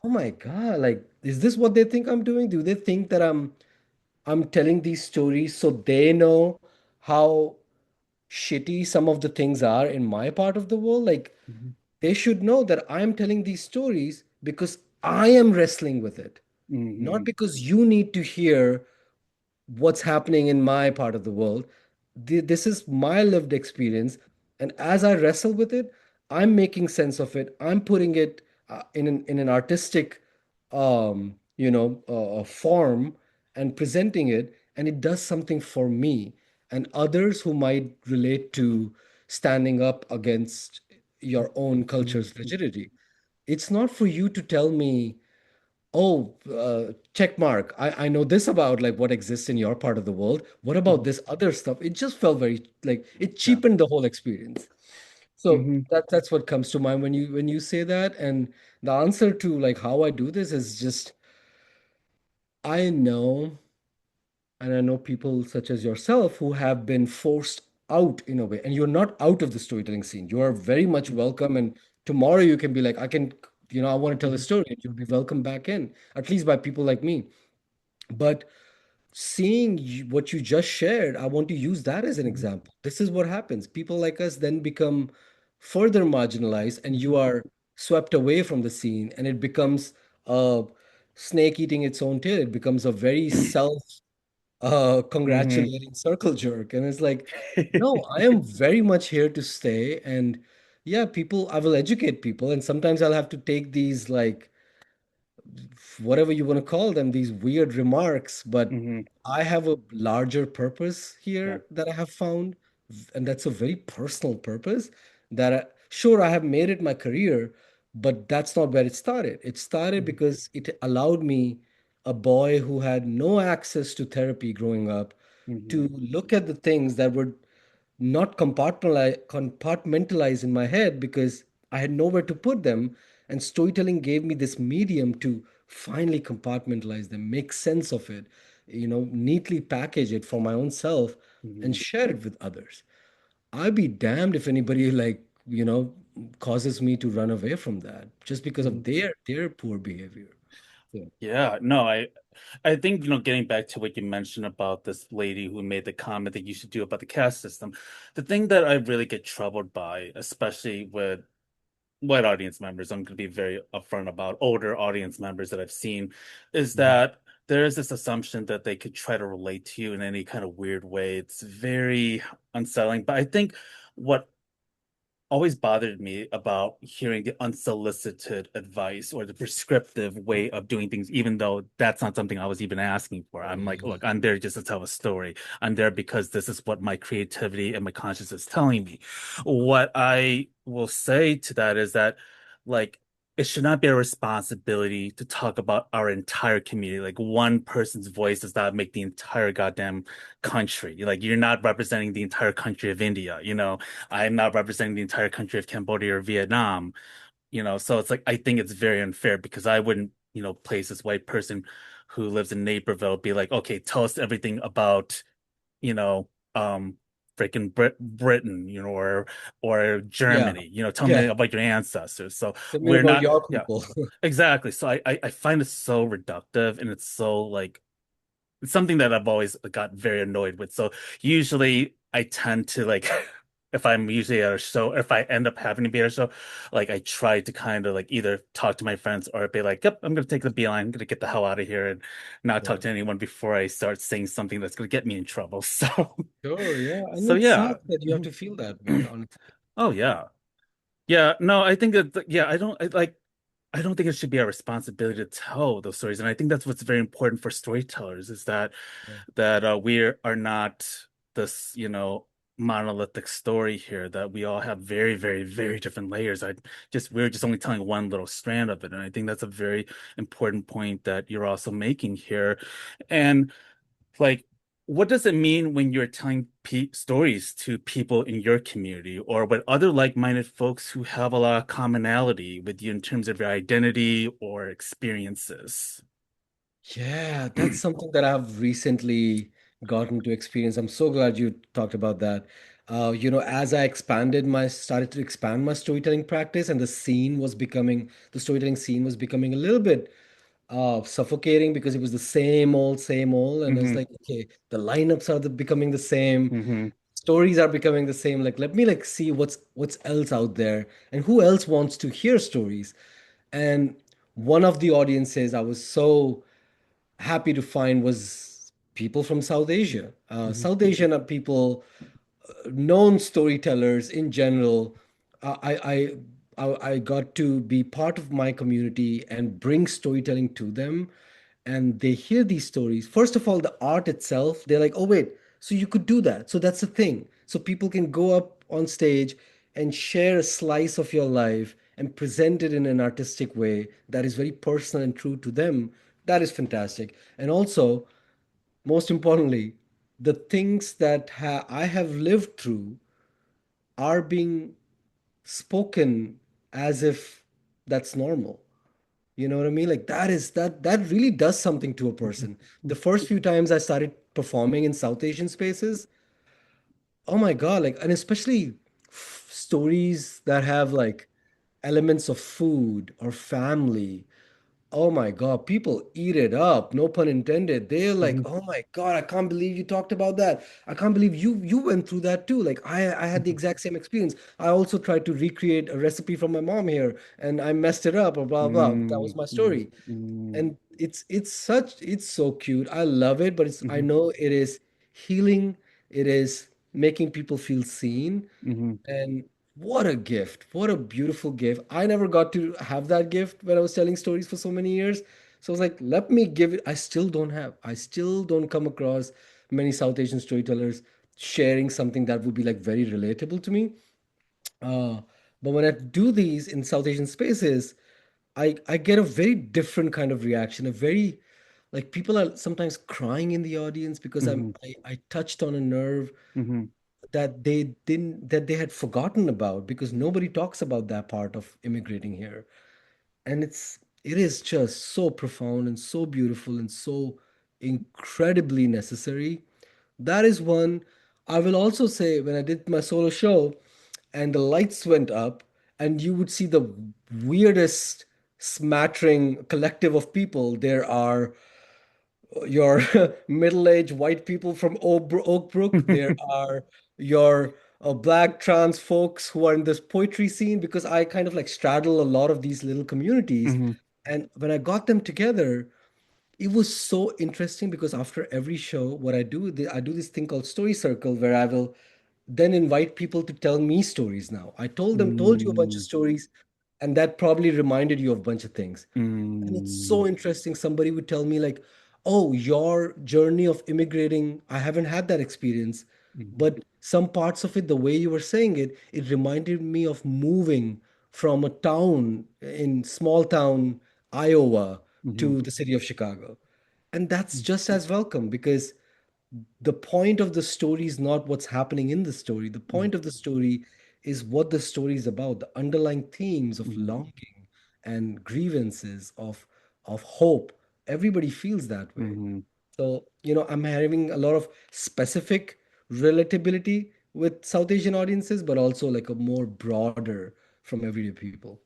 oh my God, like, is this what they think I'm doing? Do they think that I'm telling these stories so they know how shitty some of the things are in my part of the world? Like, they should know that I'm telling these stories because I am wrestling with it, not because you need to hear what's happening in my part of the world. This is my lived experience. And as I wrestle with it, I'm making sense of it. I'm putting it in an artistic, form and presenting it. And it does something for me and others who might relate to standing up against your own culture's rigidity. It's not for you to tell me, oh, check mark. I know this about like what exists in your part of the world. What about this other stuff? It just felt very like it Yeah. cheapened the whole experience. So Mhm. that's what comes to mind when you say that. And the answer to like how I do this is just I know, and I know people such as yourself who have been forced out in a way, and you're not out of the storytelling scene. You are very much welcome. And tomorrow you can be like, I want to tell a story, and you'll be welcome back in, at least by people like me. But seeing what you just shared, I want to use that as an example. This is what happens. People like us then become further marginalized, and you are swept away from the scene, and it becomes a snake eating its own tail. It becomes a very self Mhm. congratulating circle jerk. And it's like, no, I am very much here to stay. And yeah, I will educate people. And sometimes I'll have to take these like whatever you want to call them, these weird remarks, but Mhm. I have a larger purpose Yeah. here that I have found, and that's a very personal purpose sure, I have made it my career, but that's not where it started. It started Mhm. because it allowed me, a boy who had no access to therapy growing up, Mhm. to look at the things that were not compartmentalize in my head because I had nowhere to put them. And storytelling gave me this medium to finally compartmentalize them, make sense of it, neatly package it for my own self and Mhm. share it with others. I'd be damned if anybody causes me to run away from that just because of Mhm. their poor behavior. So, Yeah, no, I think, getting back to what you mentioned about this lady who made the comment that you should do about the caste system, the thing that I really get troubled by, especially with white audience members, I'm going to be very upfront about older audience members that I've seen, is mhm, that there is this assumption that they could try to relate to you in any kind of weird way. It's very unsettling. But I think what always bothered me about hearing the unsolicited advice or the prescriptive way of doing things, even though that's not something I was even asking for. I'm like, look, I'm there just to tell a story. I'm there because this is what my creativity and my conscience is telling me. What I will say to that is that, like, it should not be a responsibility to talk about our entire community. Like, one person's voice does not make the entire goddamn country. Like, you're not representing the entire country of India, you know? I'm not representing the entire country of Cambodia or Vietnam, you know? So it's like, I think it's very unfair because I wouldn't, place this white person who lives in Naperville be like, okay, tell us everything about, you know, freaking Britain, or Yeah. Germany, tell me Yeah. about your ancestors. So Tell me we're about not, your yeah, people. exactly. So I find it so reductive and it's so like it's something that I've always got very annoyed with. So usually I tend to like if I'm usually at a show, if I end up having to be at a show, like I try to kind of like either talk to my friends or be like, yep, I'm gonna take the beeline, I'm gonna get the hell out of here and not talk Yeah. to anyone before I start saying something that's gonna get me in trouble. So Sure, yeah. And so it yeah. sucks that you have Mhm. to feel that way, honestly. Oh yeah. Yeah, no, I think that yeah, I don't think it should be our responsibility to tell those stories. And I think that's what's very important for storytellers is Yeah. we are not this, monolithic story here, that we all have very, very, very different layers. We're just only telling one little strand of it. And I think that's a very important point that you're also making here. And like, what does it mean when you're telling pe stories to people in your community or with other like-minded folks who have a lot of commonality with you in terms of your identity or experiences? Yeah, that's something that I've recently gotten to experience. I'm so glad you talked about that. As I started to expand my storytelling practice, and the storytelling scene was becoming a little bit suffocating because it was the same old. And it's Hmm. like, okay, the lineups are becoming the same, Hmm. stories are becoming the same. Like, let me like see what's else out there, and who else wants to hear stories. And one of the audiences I was so happy to find was people from South Asia. Hmm. South Asian are people, known storytellers in general. I got to be part of my community and bring storytelling to them, and they hear these stories. First of all, the art itself, they're like, "Oh wait, so you could do that? So that's the thing. So people can go up on stage and share a slice of your life and present it in an artistic way that is very personal and true to them." That is fantastic. And also, most importantly, the things that I have lived through are being spoken as if that's normal. You know what I mean? Like that really does something to a person. The first few times I started performing in South Asian spaces, oh my God, like, and especially stories that have like elements of food or family. Oh my God, people eat it up. No pun intended. They're like, Hmm. "Oh my God, I can't believe you talked about that. I can't believe you went through that too." Like I had the exact same experience. I also tried to recreate a recipe from my mom here and I messed it up or blah blah. That was my story. And it's so cute. I love it, but I Hmm. know it is healing. It is making people feel seen. Hmm. And what a gift. What a beautiful gift. I never got to have that gift when I was telling stories for so many years. So I was like, let me give it. I still don't come across many South Asian storytellers sharing something that would be like very relatable to me. Uh, but when I do these in South Asian spaces, I get a very different kind of reaction. A very like people are sometimes crying in the audience because Hmm. I touched on a nerve Hmm. that they had forgotten about because nobody talks about that part of immigrating here. And it is just so profound and so beautiful and so incredibly necessary. That is one. I will also say when I did my solo show and the lights went up and you would see the weirdest smattering collective of people. There are your middle-aged white people from Oak Brook. There are your black trans folks who are in this poetry scene because I kind of like straddle a lot of these little communities. Hmm. And when I got them together, it was so interesting because after every show, what I do, I do this thing called Story Circle where I will then invite people to tell me stories now. I told you a bunch of Mm, stories, and that probably reminded you of a bunch of things. And it's mm, so interesting. Somebody would tell me, like, oh, your journey of immigrating, I haven't had that experience. mm, But some parts of it, the way you were saying it, it reminded me of moving from a town in small town Iowa mhm, to the city of Chicago. And that's just as welcome because the point of the story is not what's happening in the story. The mhm, point of the story is what the story is about, the underlying themes of mhm, longing and grievances of hope. Everybody feels that way. mhm. So, I'm having a lot of specific relatability with South Asian audiences, but also like a more broader from everyday people.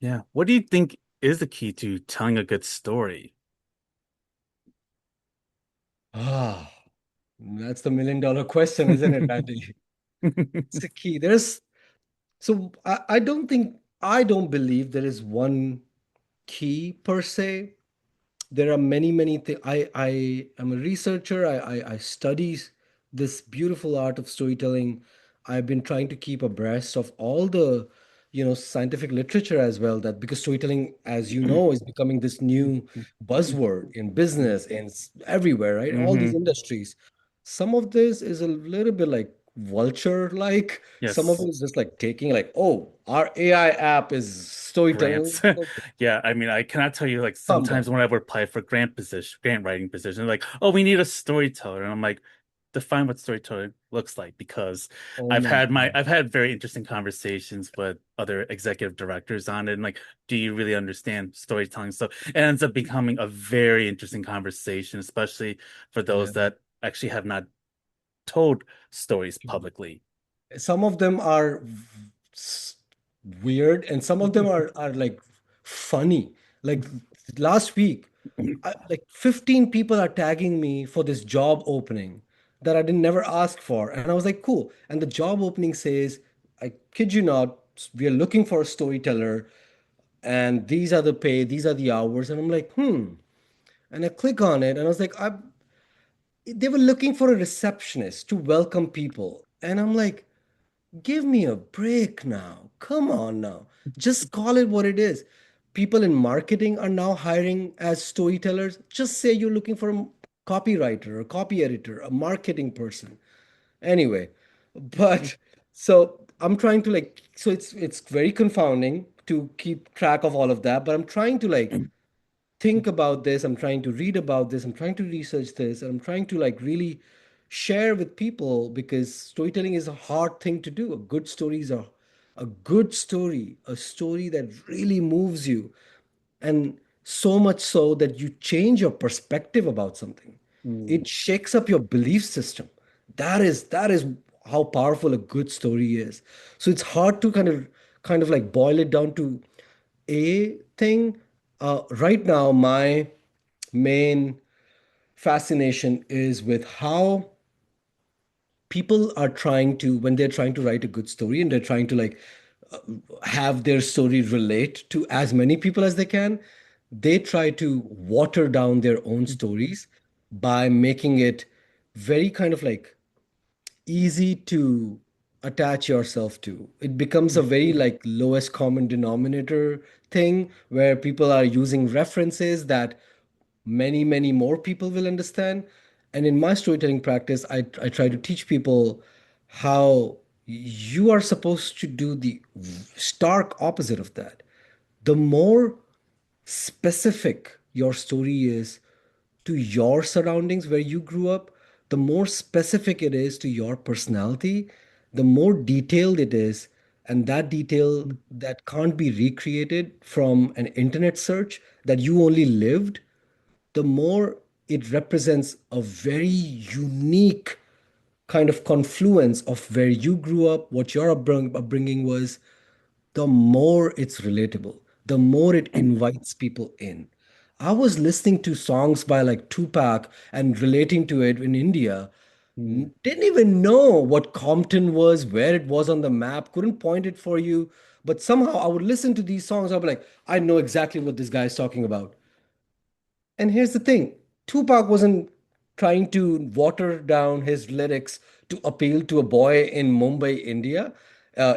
Yeah. What do you think is the key to telling a good story? Ah, that's the million-dollar question, isn't it, Randy? It's the key. I don't believe there is one key per se. There are many, many things. I am a researcher. I study this beautiful art of storytelling. I've been trying to keep abreast of all the, scientific literature as well. That because storytelling, as you know, is becoming this new buzzword in business and everywhere, right? All these Hmm. industries. Some of this is a little bit like vulture like. Some of it Yes. is just like taking like, oh, our AI app is storytelling. Grants. Yeah, I mean, I cannot tell you like Calm sometimes down. when I would apply for grant writing position, like, oh, we need a storyteller. And I'm like, define what storyteller looks like because Oh my God. I've had very interesting conversations with other executive directors on it. And like, do you really understand storytelling? So it ends up becoming a very interesting conversation, especially for Yeah. those that actually have not told stories publicly. Some of them are s- weird and some of them are like funny. Like last week, like 15 people are tagging me for this job opening that I didn't never ask for. And I was like, cool. And the job opening says, I kid you not, we are looking for a storyteller and these are the pay, these are the hours. And I'm like, hmm. And I click on it and I was like, they were looking for a receptionist to welcome people. And I'm like, give me a break now. Come on now. Just call it what it is. People in marketing are now hiring as storytellers. Just say you're looking for a copywriter, a copy editor, a marketing person. Anyway, but so I'm trying to like so it's very confounding to keep track of all of that, but I'm trying to like think about this. I'm trying to read about this. I'm trying to research this. And I'm trying to like really share with people because storytelling is a hard thing to do. A good story is a good story, a story that really moves you. And so much so that you change your perspective about something. Mm, It shakes up your belief system. That is how powerful a good story is. So it's hard to kind of like boil it down to a thing. Right now, my main fascination is with how people are trying to, when they're trying to write a good story and they're trying to like uh, have their story relate to as many people as they can, they try to water down their own stories by making it very kind of like easy to attach yourself to. It becomes a very like lowest common denominator thing where people are using references that many, many more people will understand. And in my storytelling practice, I try to teach people how you are supposed to do the stark opposite of that. The more specific your story is to your surroundings where you grew up, the more specific it is to your personality, the more detailed it is. And that detail that can't be recreated from an internet search that you only lived, the more it represents a very unique kind of confluence of where you grew up, what your upbringing was, the more it's relatable, the more it invites people in. I was listening to songs by like Tupac and relating to it in India. mm, Didn't even know what Compton was, where it was on the map, couldn't point it for you. But somehow I would listen to these songs. I'd be like, I know exactly what this guy is talking about. And here's the thing, Tupac wasn't trying to water down his lyrics to appeal to a boy in Mumbai, India,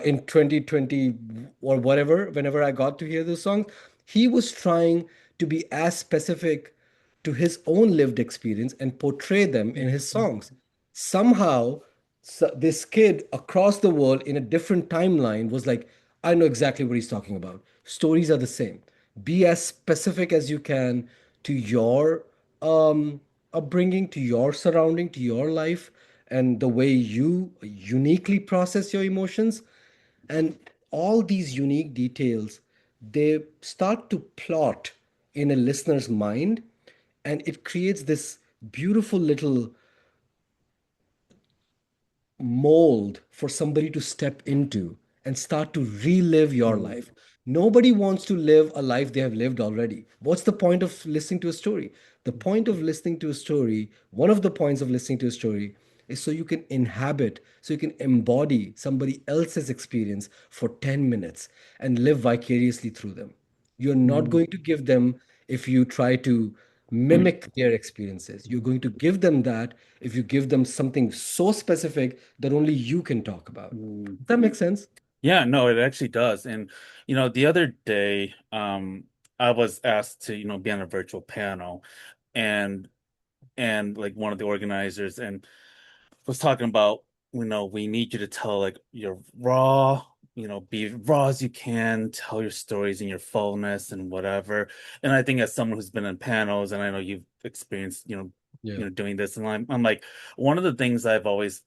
in 2020 or whatever, whenever I got to hear those songs. He was trying to be as specific to his own lived experience and portray them in his songs. Somehow, this kid across the world in a different timeline was like, I know exactly what he's talking about. Stories are the same. Be as specific as you can to your upbringing, to your surrounding, to your life, and the way you uniquely process your emotions. And all these unique details, they start to plot in a listener's mind, and it creates this beautiful little mold for somebody to step into and start to relive your Mm, life. Nobody wants to live a life they have lived already. What's the point of listening to a story? The point of listening to a story, one of the points of listening to a story, is so you can inhabit, so you can embody somebody else's experience for 10 minutes and live vicariously through them. You're not mm, going to give them if you try to mimic their experiences. You're going to give them that if you give them something so specific that only you can talk about. mm. Does that make sense? Yeah, no, it actually does. And the other day, I was asked to, be on a virtual panel, and like one of the organizers and was talking about, we need you to tell like your raw, be raw as you can, tell your stories in your fullness and whatever. And I think as someone who's been in panels, and I know you've experienced, Yeah. doing this, and I'm like, one of the things I've always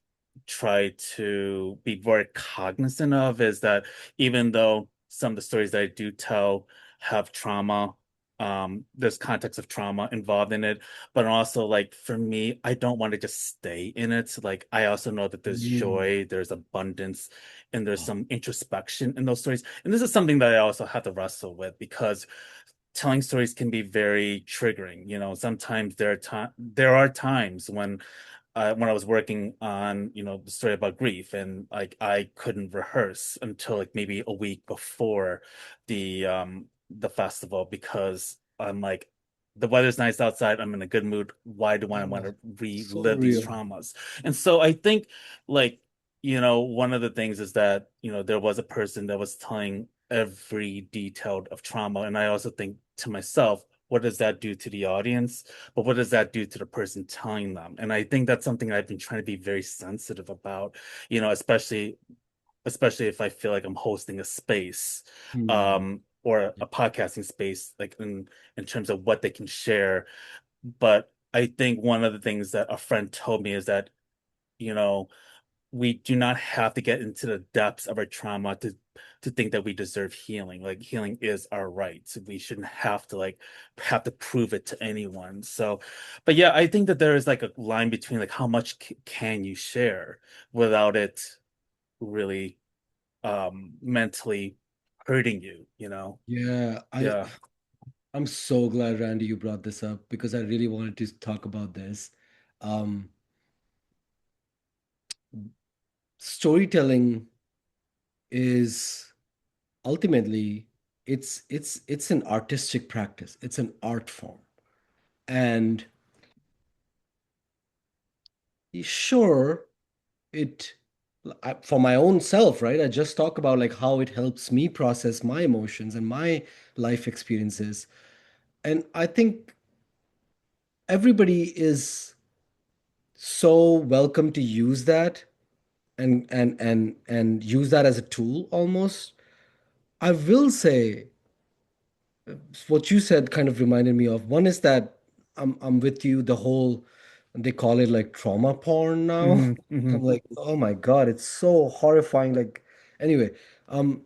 tried to be very cognizant of is that even though some of the stories that I do tell have trauma, there's context of trauma involved in it, but also like for me, I don't want to just stay in it. Like I also know that there's Mm. joy, there's abundance, and there's some introspection in those stories. And this is something that I also have to wrestle with because telling stories can be very triggering. Sometimes there are times when I was working on, the story about grief, and like I couldn't rehearse until like maybe a week before the festival because I'm like, the weather's nice outside, I'm in a good mood. Why do I want Oh, to so relive these real. traumas? And so I think like, one of the things is that, there was a person that was telling every detail of trauma. And I also think to myself, what does that do to the audience? But what does that do to the person telling them? And I think that's something I've been trying to be very sensitive about, especially if I feel like I'm hosting a space, Hmm. or a podcasting space, like in terms of what they can share. But I think one of the things that a friend told me is that, you know, we do not have to get into the depths of our trauma to think that we deserve healing. Like healing is our right. So we shouldn't have to prove it to anyone. So, but yeah, I think that there is like a line between like how much can you share without it really mentally hurting you. Yeah, Yeah. I'm so glad, Randy, you brought this up because I really wanted to talk about this. Um, Storytelling is ultimately it's an artistic practice. It's an art form. And sure, it for my own self, right? I just talk about like how it helps me process my emotions and my life experiences. And I think everybody is so welcome to use that and use that as a tool almost. I will say what you said kind of reminded me of. One is that I'm with you, the whole they call it like trauma porn now. Hmm. Hmm. I'm like, oh my God, it's so horrifying. Like, anyway, um,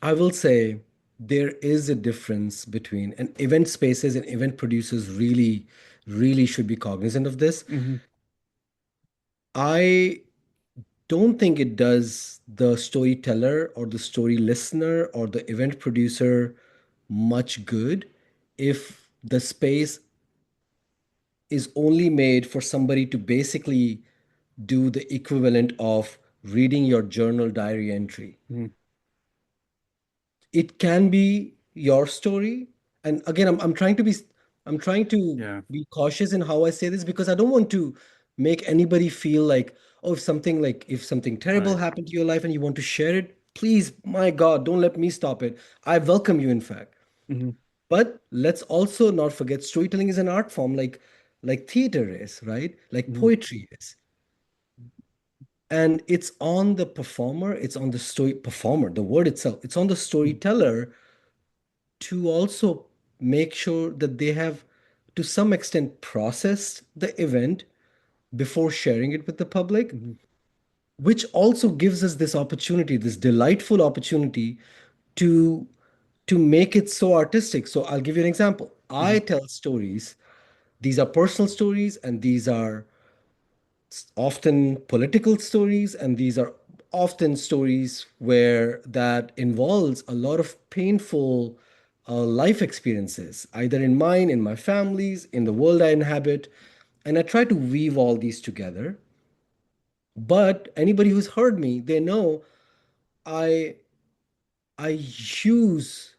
I will say there is a difference between and event spaces and event producers really, really should be cognizant of this. Hmm. I don't think it does the storyteller or the story listener or the event producer much good if the space is only made for somebody to basically do the equivalent of reading your journal diary entry. Hmm. It can be your story. And again, I'm trying to be I'm trying to Yeah. be cautious in how I say this because I don't want to make anybody feel like, oh, if something terrible Right. happened to your life and you want to share it, please, my God, don't let me stop it. I welcome you, in fact. Hmm. But let's also not forget storytelling is an art form like theater is, right? Like Hmm. poetry is. And it's on the performer, it's on the story performer, the word itself, it's on the storyteller to also make sure that they have, to some extent, processed the event before sharing it with the public, Hmm. which also gives us this opportunity, this delightful opportunity to to make it so artistic. So I'll give you an example. I Hmm. tell stories. These are personal stories, and these are often political stories, and these are often stories where that involves a lot of painful life experiences, either in mine, in my family's, in the world I inhabit. And I try to weave all these together. But anybody who's heard me, they know I I use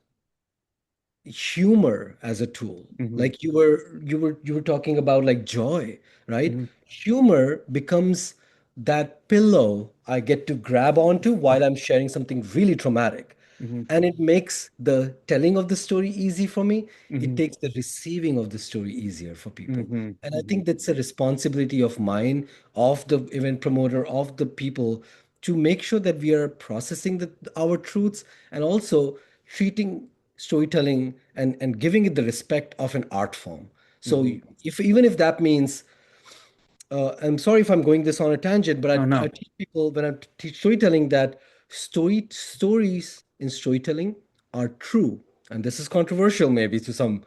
humor as a tool. Hmm. Like you were talking about like joy, right? Hmm. Humor becomes that pillow I get to grab onto while I'm sharing something really traumatic. Hmm. And it makes the telling of the story easy for me. It Hmm. takes the receiving of the story easier for people. Hmm. And I Hmm. think that's a responsibility of mine, of the event promoter, of the people, to make sure that we are processing our truths and also treating storytelling and giving it the respect of an art form. So Hmm. if even if that means I'm sorry if I'm going this on a tangent, but Oh I no. teach people when I teach storytelling that stories in storytelling are true, and this is controversial maybe to some.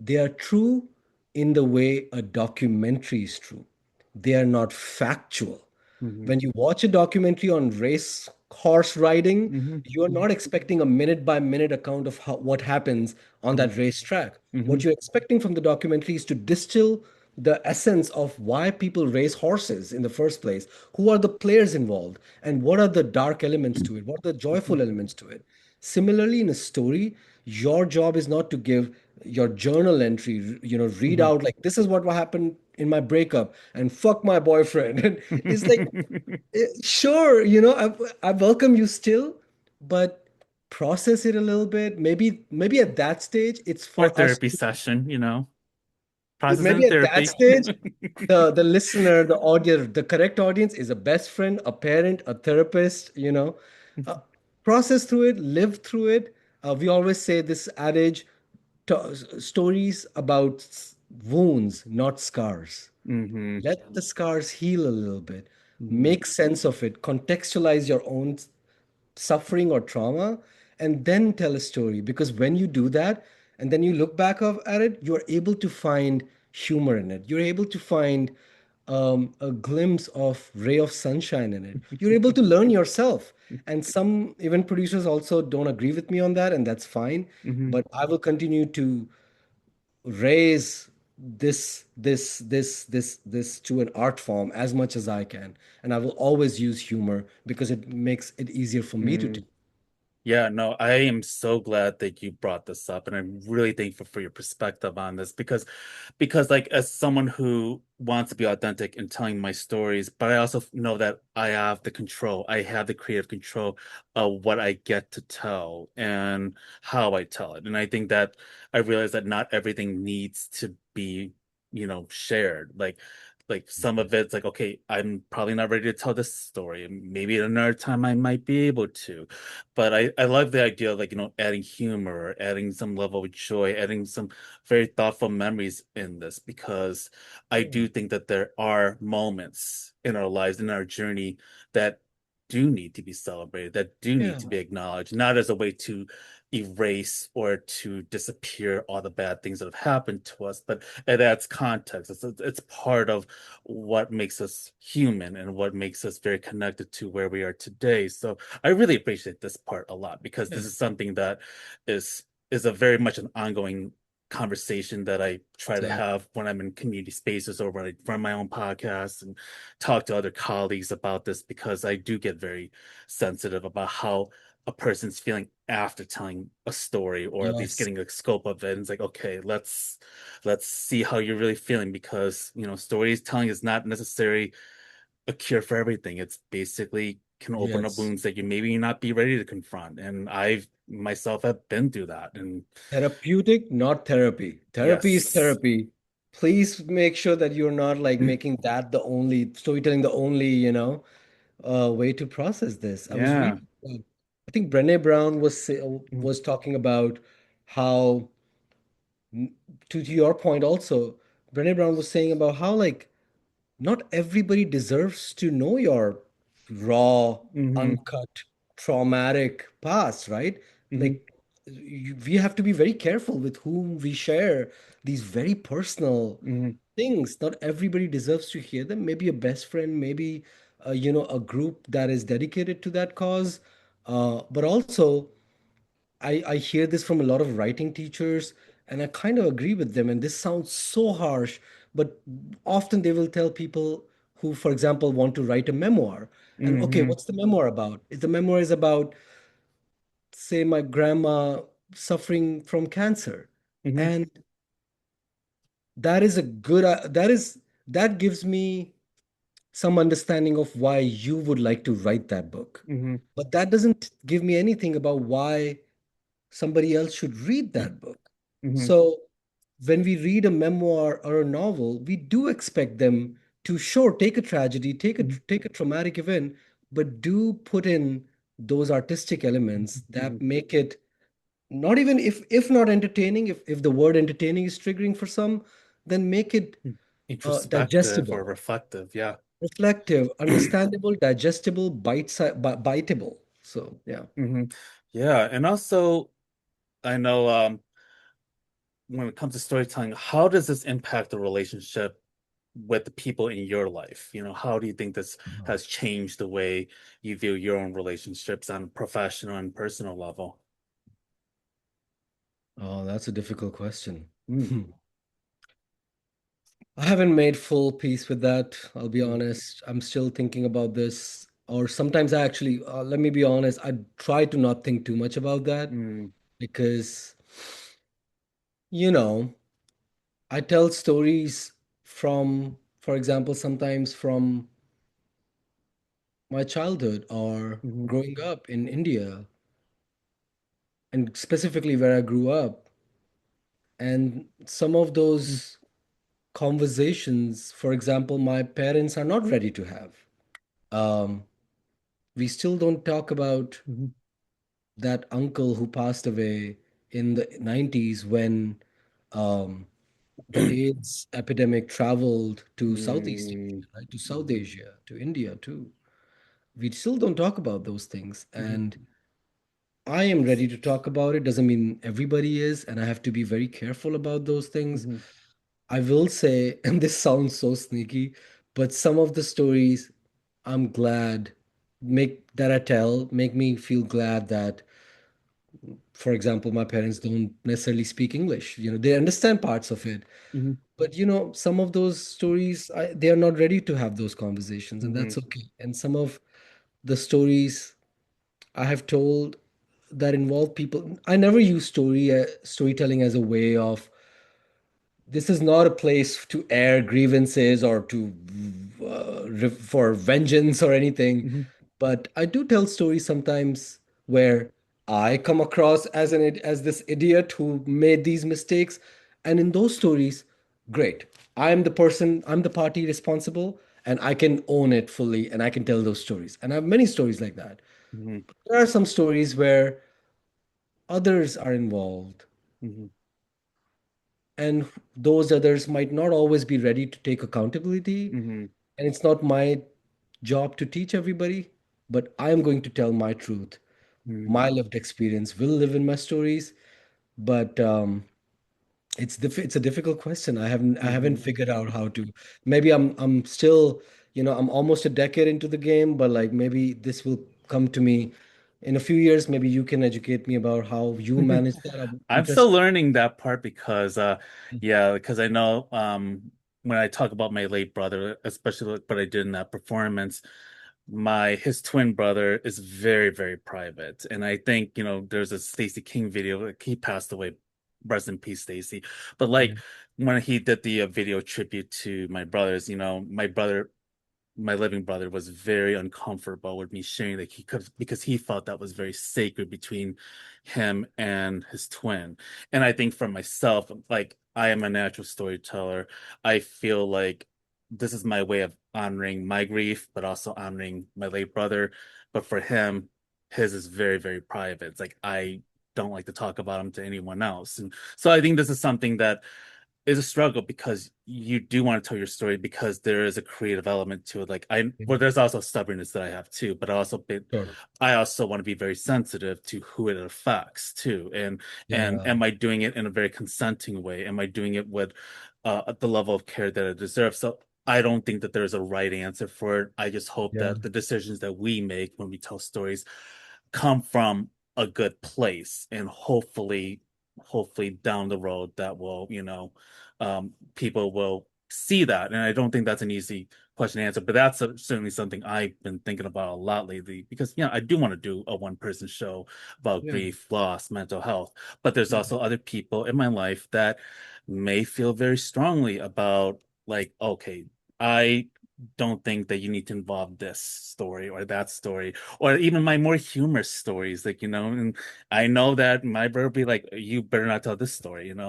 They are true in the way a documentary is true. They are not factual. Hmm. When you watch a documentary on race horse riding, Hmm. you are not expecting a minute by minute account of what happens on Hmm. that racetrack. Hmm. What you're expecting from the documentary is to distill the essence of why people race horses in the first place, who are the players involved, and what are the dark elements to it, what are the joyful elements to it. Similarly, in a story, your job is not to give your journal entry, read Hmm. out like this is what happened in my breakup and fuck my boyfriend. And it's like, sure, I welcome you still, but process it a little bit. Maybe at that stage, it's Or for us therapy session, maybe processing at that therapy. stage, the listener, the audience, the correct audience is a best friend, a parent, a therapist, uh, process through it, live through it. We always say this adage, stories about wounds, not scars. Hmm. Let the scars heal a little bit, Hmm. make sense of it, contextualize your own suffering or trauma, and then tell a story. Because when you do that, and then you look back at it, you're able to find humor in it. You're able to find a glimpse of ray of sunshine in it. You're able to learn yourself. And some event producers also don't agree with me on that, and that's fine. Hmm. But I will continue to raise this to an art form as much as I can. And I will always use humor because it makes it easier for me to Hmm. do. Yeah, no, I am so glad that you brought this up, and I'm really thankful for your perspective on this because like as someone who wants to be authentic in telling my stories, but I also know that I have the control, I have the creative control of what I get to tell and how I tell it. And I think that I realize that not everything needs to be, shared. Like some of it's like, okay, I'm probably not ready to tell this story. Maybe at another time I might be able to. But I love the idea of like, adding humor, adding some level of joy, adding some very thoughtful memories in this because I Yeah. do think that there are moments in our lives, in our journey that do need to be celebrated, that do need Yeah. to be acknowledged, not as a way to erase or to disappear all the bad things that have happened to us, but it adds context. It's part of what makes us human and what makes us very connected to where we are today. So I really appreciate this part a lot because Yeah. this is something that is a very much an ongoing conversation that I try to Exactly. have when I'm in community spaces or when I run my own podcast and talk to other colleagues about this because I do get very sensitive about how a person's feeling after telling a story, or at least Yes. getting a scope of it. And it's like, okay, let's see how you're really feeling, because storytelling is not necessarily a cure for everything. It's basically can open up Yes. wounds that you maybe not be ready to confront. And I've myself have been through that. And Therapeutic, not therapy. Therapy is yes. therapy. Please make sure that you're not like making that the only storytelling, the only, way to process this. I was Yeah. reading, I think Brené Brown Mhm. was talking about how, to your point also, Brené Brown was saying about how like not everybody deserves to know your raw, Hmm. uncut, traumatic past, right? Hmm. Like we have to be very careful with whom we share these very personal Hmm. things. Not everybody deserves to hear them. Maybe a best friend, maybe a group that is dedicated to that cause. But also, I hear this from a lot of writing teachers, and I kind of agree with them. And this sounds so harsh, but often they will tell people who, for example, want to write a memoir. And okay, Hmm. what's the memoir about? If the memoir is about, say, my grandma suffering from cancer, Hmm. and that is a good, that gives me some understanding of why you would like to write that book. Hmm. But that doesn't give me anything about why somebody else should read that book. Hmm. So when we read a memoir or a novel, we do expect them to sure take a tragedy, take a traumatic event, but do put in those artistic elements Hmm. that make it not even if not entertaining, if the word entertaining is triggering for some, then make it Introspective or digestible, reflective. Yeah. reflective, understandable, digestible, biteable. So yeah. Hmm. Yeah. And also, I know when it comes to storytelling, how does this impact the relationship with the people in your life? How do you think this has changed the way you view your own relationships on a professional and personal level? Oh, that's a difficult question. Mm, I haven't made full peace with that. I'll be mm, honest. I'm still thinking about this. Or sometimes I actually, let me be honest, I try to not think too much about that mm, because, you know, I tell stories from, for example, sometimes from my childhood or mhm, growing up in India and specifically where I grew up. And some of mm, those conversations, for example, my parents are not ready to have. Um, we still don't talk about mhm, that uncle who passed away in the 90s when um, the AIDS epidemic traveled to Southeast Asia, mm, right? To South Asia, to India too. We still don't talk about those things. mhm, And I am ready to talk about it. Doesn't mean everybody is. And I have to be very careful about those things. mhm, I will say, and this sounds so sneaky, but some of the stories I'm glad make that I tell make me feel glad that, for example, my parents don't necessarily speak English. They understand parts of it, mhm, but some of those stories, they are not ready to have those conversations, and mhm, that's okay. And some of the stories I have told that involve people, I never use storytelling as a way of this is not a place to air grievances or to for vengeance or anything, mhm, but I do tell stories sometimes where I come across as this idiot who made these mistakes, and in those stories, great, I'm the party responsible, and I can own it fully, and I can tell those stories, and I have many stories like that. mhm, There are some stories where others are involved, mhm, and those others might not always be ready to take accountability. mhm, And it's not my job to teach everybody, but I am going to tell my truth. mhm, My lived experience will live in my stories, but it's a difficult question. I haven't mhm, figured out how to. Maybe I'm still, I'm almost a decade into the game, but like maybe this will come to me in a few years. Maybe you can educate me about how you mhm. manage that. I'm I'm still interested. learning that part because yeah, because I know when I talk about my late brother, especially what I did in that performance, my his twin brother is very, very private. And I think, there's a Stacey King video, like he passed away. Rest in peace, Stacey. But Yeah. like when he did the video tribute to my brothers, my living brother was very uncomfortable with me sharing that he could because he felt that was very sacred between him and his twin. And I think for myself, like I am a natural storyteller. I feel like this is my way of honoring my grief, but also honoring my late brother. But for him, his is very, very private. It's like I don't like to talk about him to anyone else. And so I think this is something that is a struggle because you do want to tell your story because there is a creative element to it. Well, there's also stubbornness that I have too, but Sure. I also want to be very sensitive to who it affects too. And Yeah. am I doing it in a very consenting way? Am I doing it with the level of care that it deserves? So I don't think that there's a right answer for it. I just hope Yeah. that the decisions that we make when we tell stories come from a good place and hopefully down the road that will people will see that. And I don't think that's an easy question to answer, but that's certainly something I've been thinking about a lot lately because I do want to do a one person show about Yeah. grief, loss, mental health, but there's Yeah. also other people in my life that may feel very strongly about like, okay, I don't think that you need to involve this story or that story or even my more humorous stories, and I know that my brother will be like, you better not tell this story, and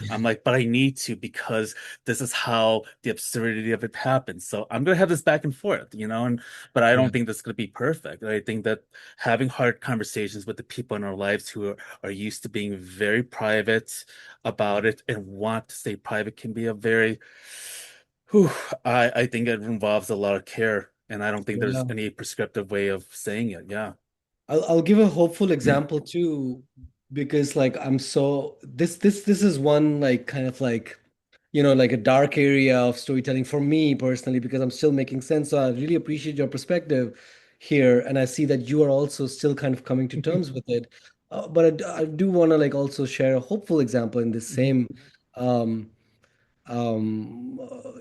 I'm like, but I need to because this is how the absurdity of it happens. So I'm gonna have this back and forth, and but I Yeah. don't think this is gonna be perfect. I think that having hard conversations with the people in our lives who are used to being very private about it and want to stay private can be a very whew, I think it involves a lot of care, and I don't think there's Yeah. any prescriptive way of saying it. Yeah. I'll give a hopeful example too, because like I'm so this is one like kind of like like a dark area of storytelling for me personally because I'm still making sense. So I really appreciate your perspective here, and I see that you are also still kind of coming to terms with it. But I do want to like also share a hopeful example in this Mhm, same um,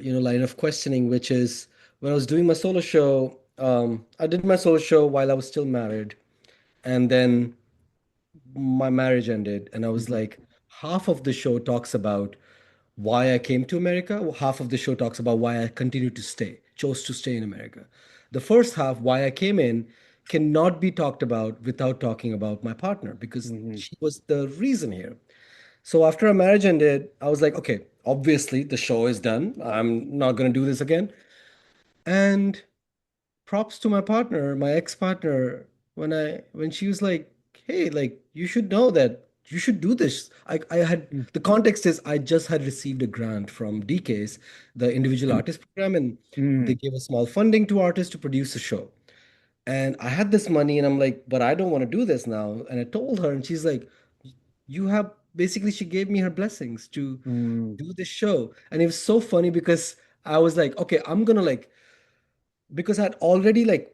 line of questioning, which is when I was doing my solo show. I did my solo show while I was still married, and then my marriage ended, and I was mhm, like, half of the show talks about why I came to America. Half of the show talks about why I continued to stay, chose to stay in America. The first half, why I came in, cannot be talked about without talking about my partner because mhm, she was the reason here. So after our marriage ended, I was like, okay, obviously the show is done. I'm not going to do this again. And props to my partner, my ex-partner, when she was like, "Hey, like you should know that you should do this." I had mhm, the context is I just had received a grant from DK's, the individual artist program, and they mhm, gave a small funding to artists to produce a show. And I had this money, and I'm like, "But I don't want to do this now." And I told her, and she's like, "You have." Basically, she gave me her blessings to mhm, do this show, and it was so funny because I was like, "Okay, I'm gonna like." Because I'd already like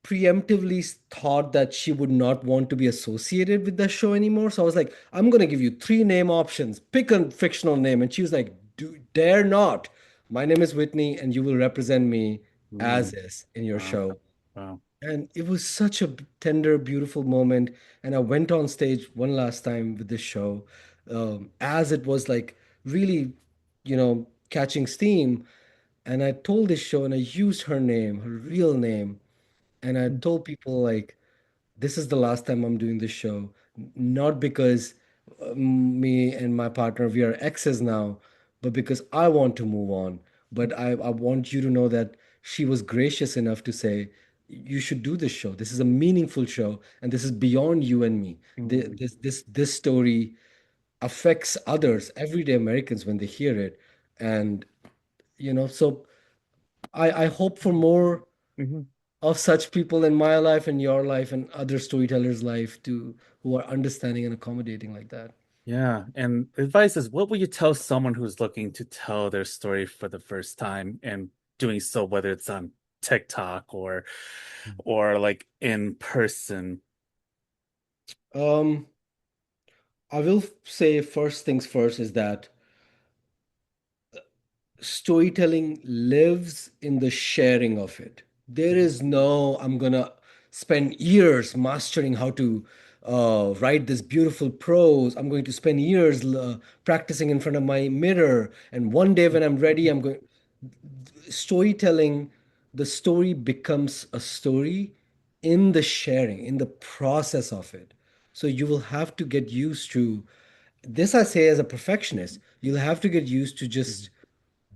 preemptively thought that she would not want to be associated with the show anymore. So I was like, I'm gonna give you three name options. Pick a fictional name. And she was like, dare not. My name is Whitney, and you will represent me as mhm. is in your Wow. show. Wow. And it was such a tender, beautiful moment. And I went on stage one last time with this show, as it was like really, catching steam. And I told this show and I used her name, her real name. And I told people like, this is the last time I'm doing this show. Not because me and my partner, we are exes now, but because I want to move on. But I want you to know that she was gracious enough to say, you should do this show. This is a meaningful show, and this is beyond you and me. Mhm, This story affects others, everyday Americans, when they hear it. And so I hope for more mhm. of such people in my life and your life and other storytellers' life to who are understanding and accommodating like that. Yeah. And advice is, what would you tell someone who's looking to tell their story for the first time and doing so, whether it's on TikTok or like in person? Um, I will say first things first is that storytelling lives in the sharing of it. There is no, I'm gonna spend years mastering how to write this beautiful prose. I'm going to spend years practicing in front of my mirror. And one day when I'm ready, I'm going. Storytelling, the story becomes a story in the sharing, in the process of it. So you will have to get used to this. I say as a perfectionist, you'll have to get used to just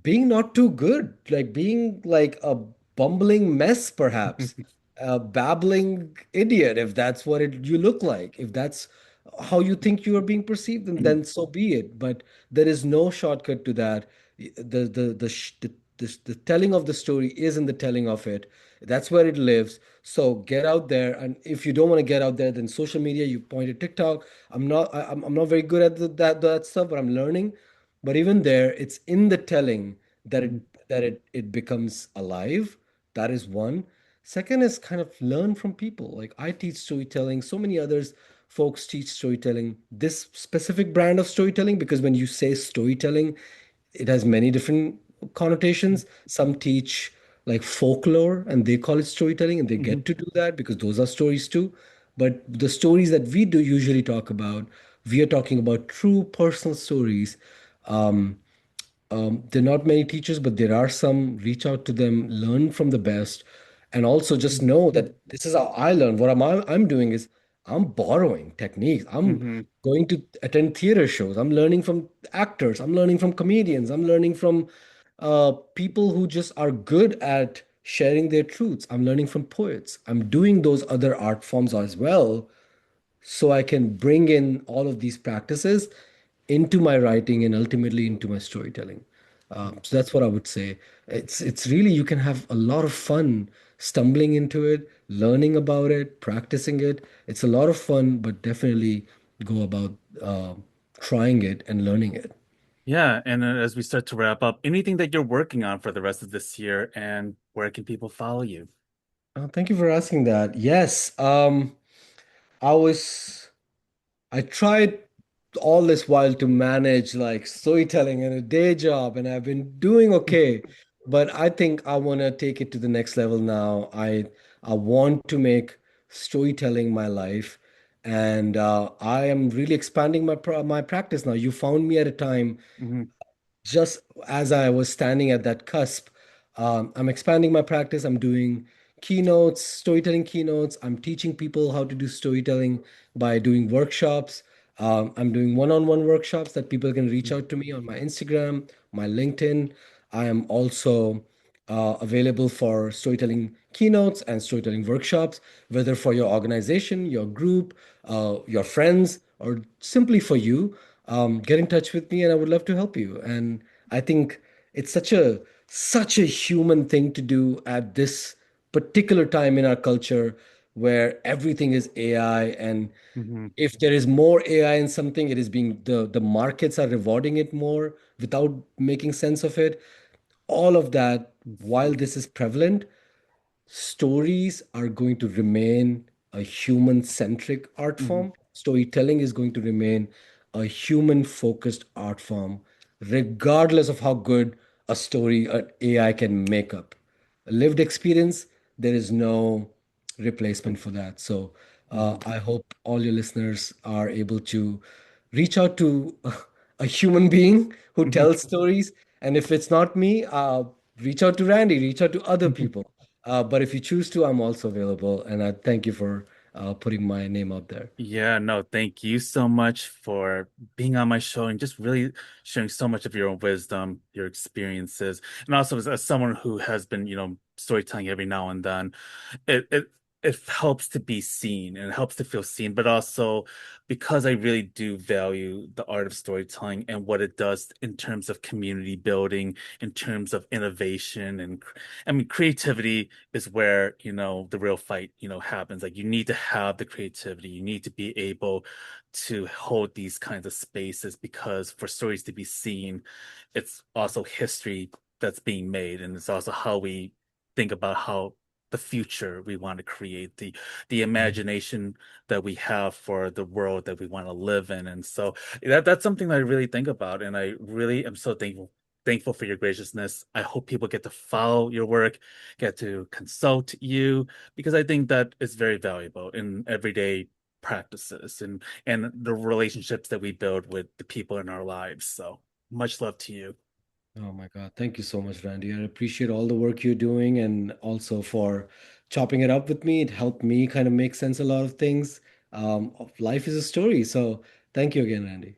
being not too good, like being like a bumbling mess, perhaps, a babbling idiot, if that's what you look like. If that's how you think you are being perceived, then so be it. But there is no shortcut to that. The telling of the story is in the telling of it. That's where it lives. So get out there, and if you don't want to get out there, then social media. You pointed TikTok. I'm not very good at that stuff, but I'm learning. But even there, it's in the telling that it becomes alive. That is one. Second is kind of learn from people. Like I teach storytelling, so many others folks teach storytelling. This specific brand of storytelling, because when you say storytelling, it has many different connotations. Some teach like folklore and they call it storytelling, and they get to do that because those are stories too. But the stories that we do usually talk about, we are talking about true personal stories. Um, there are not many teachers, but there are some. Reach out to them, learn from the best, and also just know that this is how I learn. I'm doing is I'm borrowing techniques. I'm going to attend theater shows. I'm learning from actors. I'm learning from comedians. I'm learning from people who just are good at sharing their truths. I'm learning from poets. I'm doing those other art forms as well so I can bring in all of these practices into my writing and ultimately into my storytelling. So that's what I would say. It's really you can have a lot of fun stumbling into it, learning about it, practicing it. It's a lot of fun, but definitely go about trying it and learning it. Yeah, and as we start to wrap up, anything that you're working on for the rest of this year, and where can people follow you? Thank you for asking that. Yes, I was. I tried all this while to manage like storytelling and a day job, and I've been doing okay. But I think I want to take it to the next level now. I want to make storytelling my life, and I am really expanding my practice now. You found me at a time Mhm, just as I was standing at that cusp. I'm expanding my practice. I'm doing keynotes, storytelling keynotes. I'm teaching people how to do storytelling by doing workshops. I'm doing one-on-one workshops that people can reach out to me on my Instagram, my LinkedIn. I am also available for storytelling keynotes and storytelling workshops, whether for your organization, your group, your friends, or simply for you. Get in touch with me, and I would love to help you. And I think it's such a human thing to do at this particular time in our culture where everything is AI, and mhm, if there is more AI in something, it is being the markets are rewarding it more without making sense of it. All of that, while this is prevalent, stories are going to remain a human centric art mhm, form. Storytelling is going to remain a human focused art form, regardless of how good a story an AI can make up. A lived experience, there is no replacement for that. So mhm, I hope all your listeners are able to reach out to a human being who mhm, tells stories. And if it's not me, reach out to Randy, reach out to other mhm. people. But if you choose to, I'm also available. And I thank you for putting my name out there. Yeah, no, thank you so much for being on my show and just really sharing so much of your own wisdom, your experiences, and also as someone who has been, storytelling every now and then, it it it helps to be seen and it helps to feel seen, but also because I really do value the art of storytelling and what it does in terms of community building, in terms of innovation, and I mean creativity is where, the real fight, happens. Like you need to have the creativity, you need to be able to hold these kinds of spaces because for stories to be seen, it's also history that's being made, and it's also how we think about how the future we want to create, the imagination that we have for the world that we want to live in. And so that's something that I really think about, and I really am so thankful for your graciousness. I hope people get to follow your work, get to consult you, because I think that is very valuable in everyday practices and the relationships that we build with the people in our lives. So much love to you. Oh my God. Thank you so much, Randy. I appreciate all the work you're doing and also for chopping it up with me. It helped me kind of make sense a lot of things. Life is a story. So thank you again, Randy.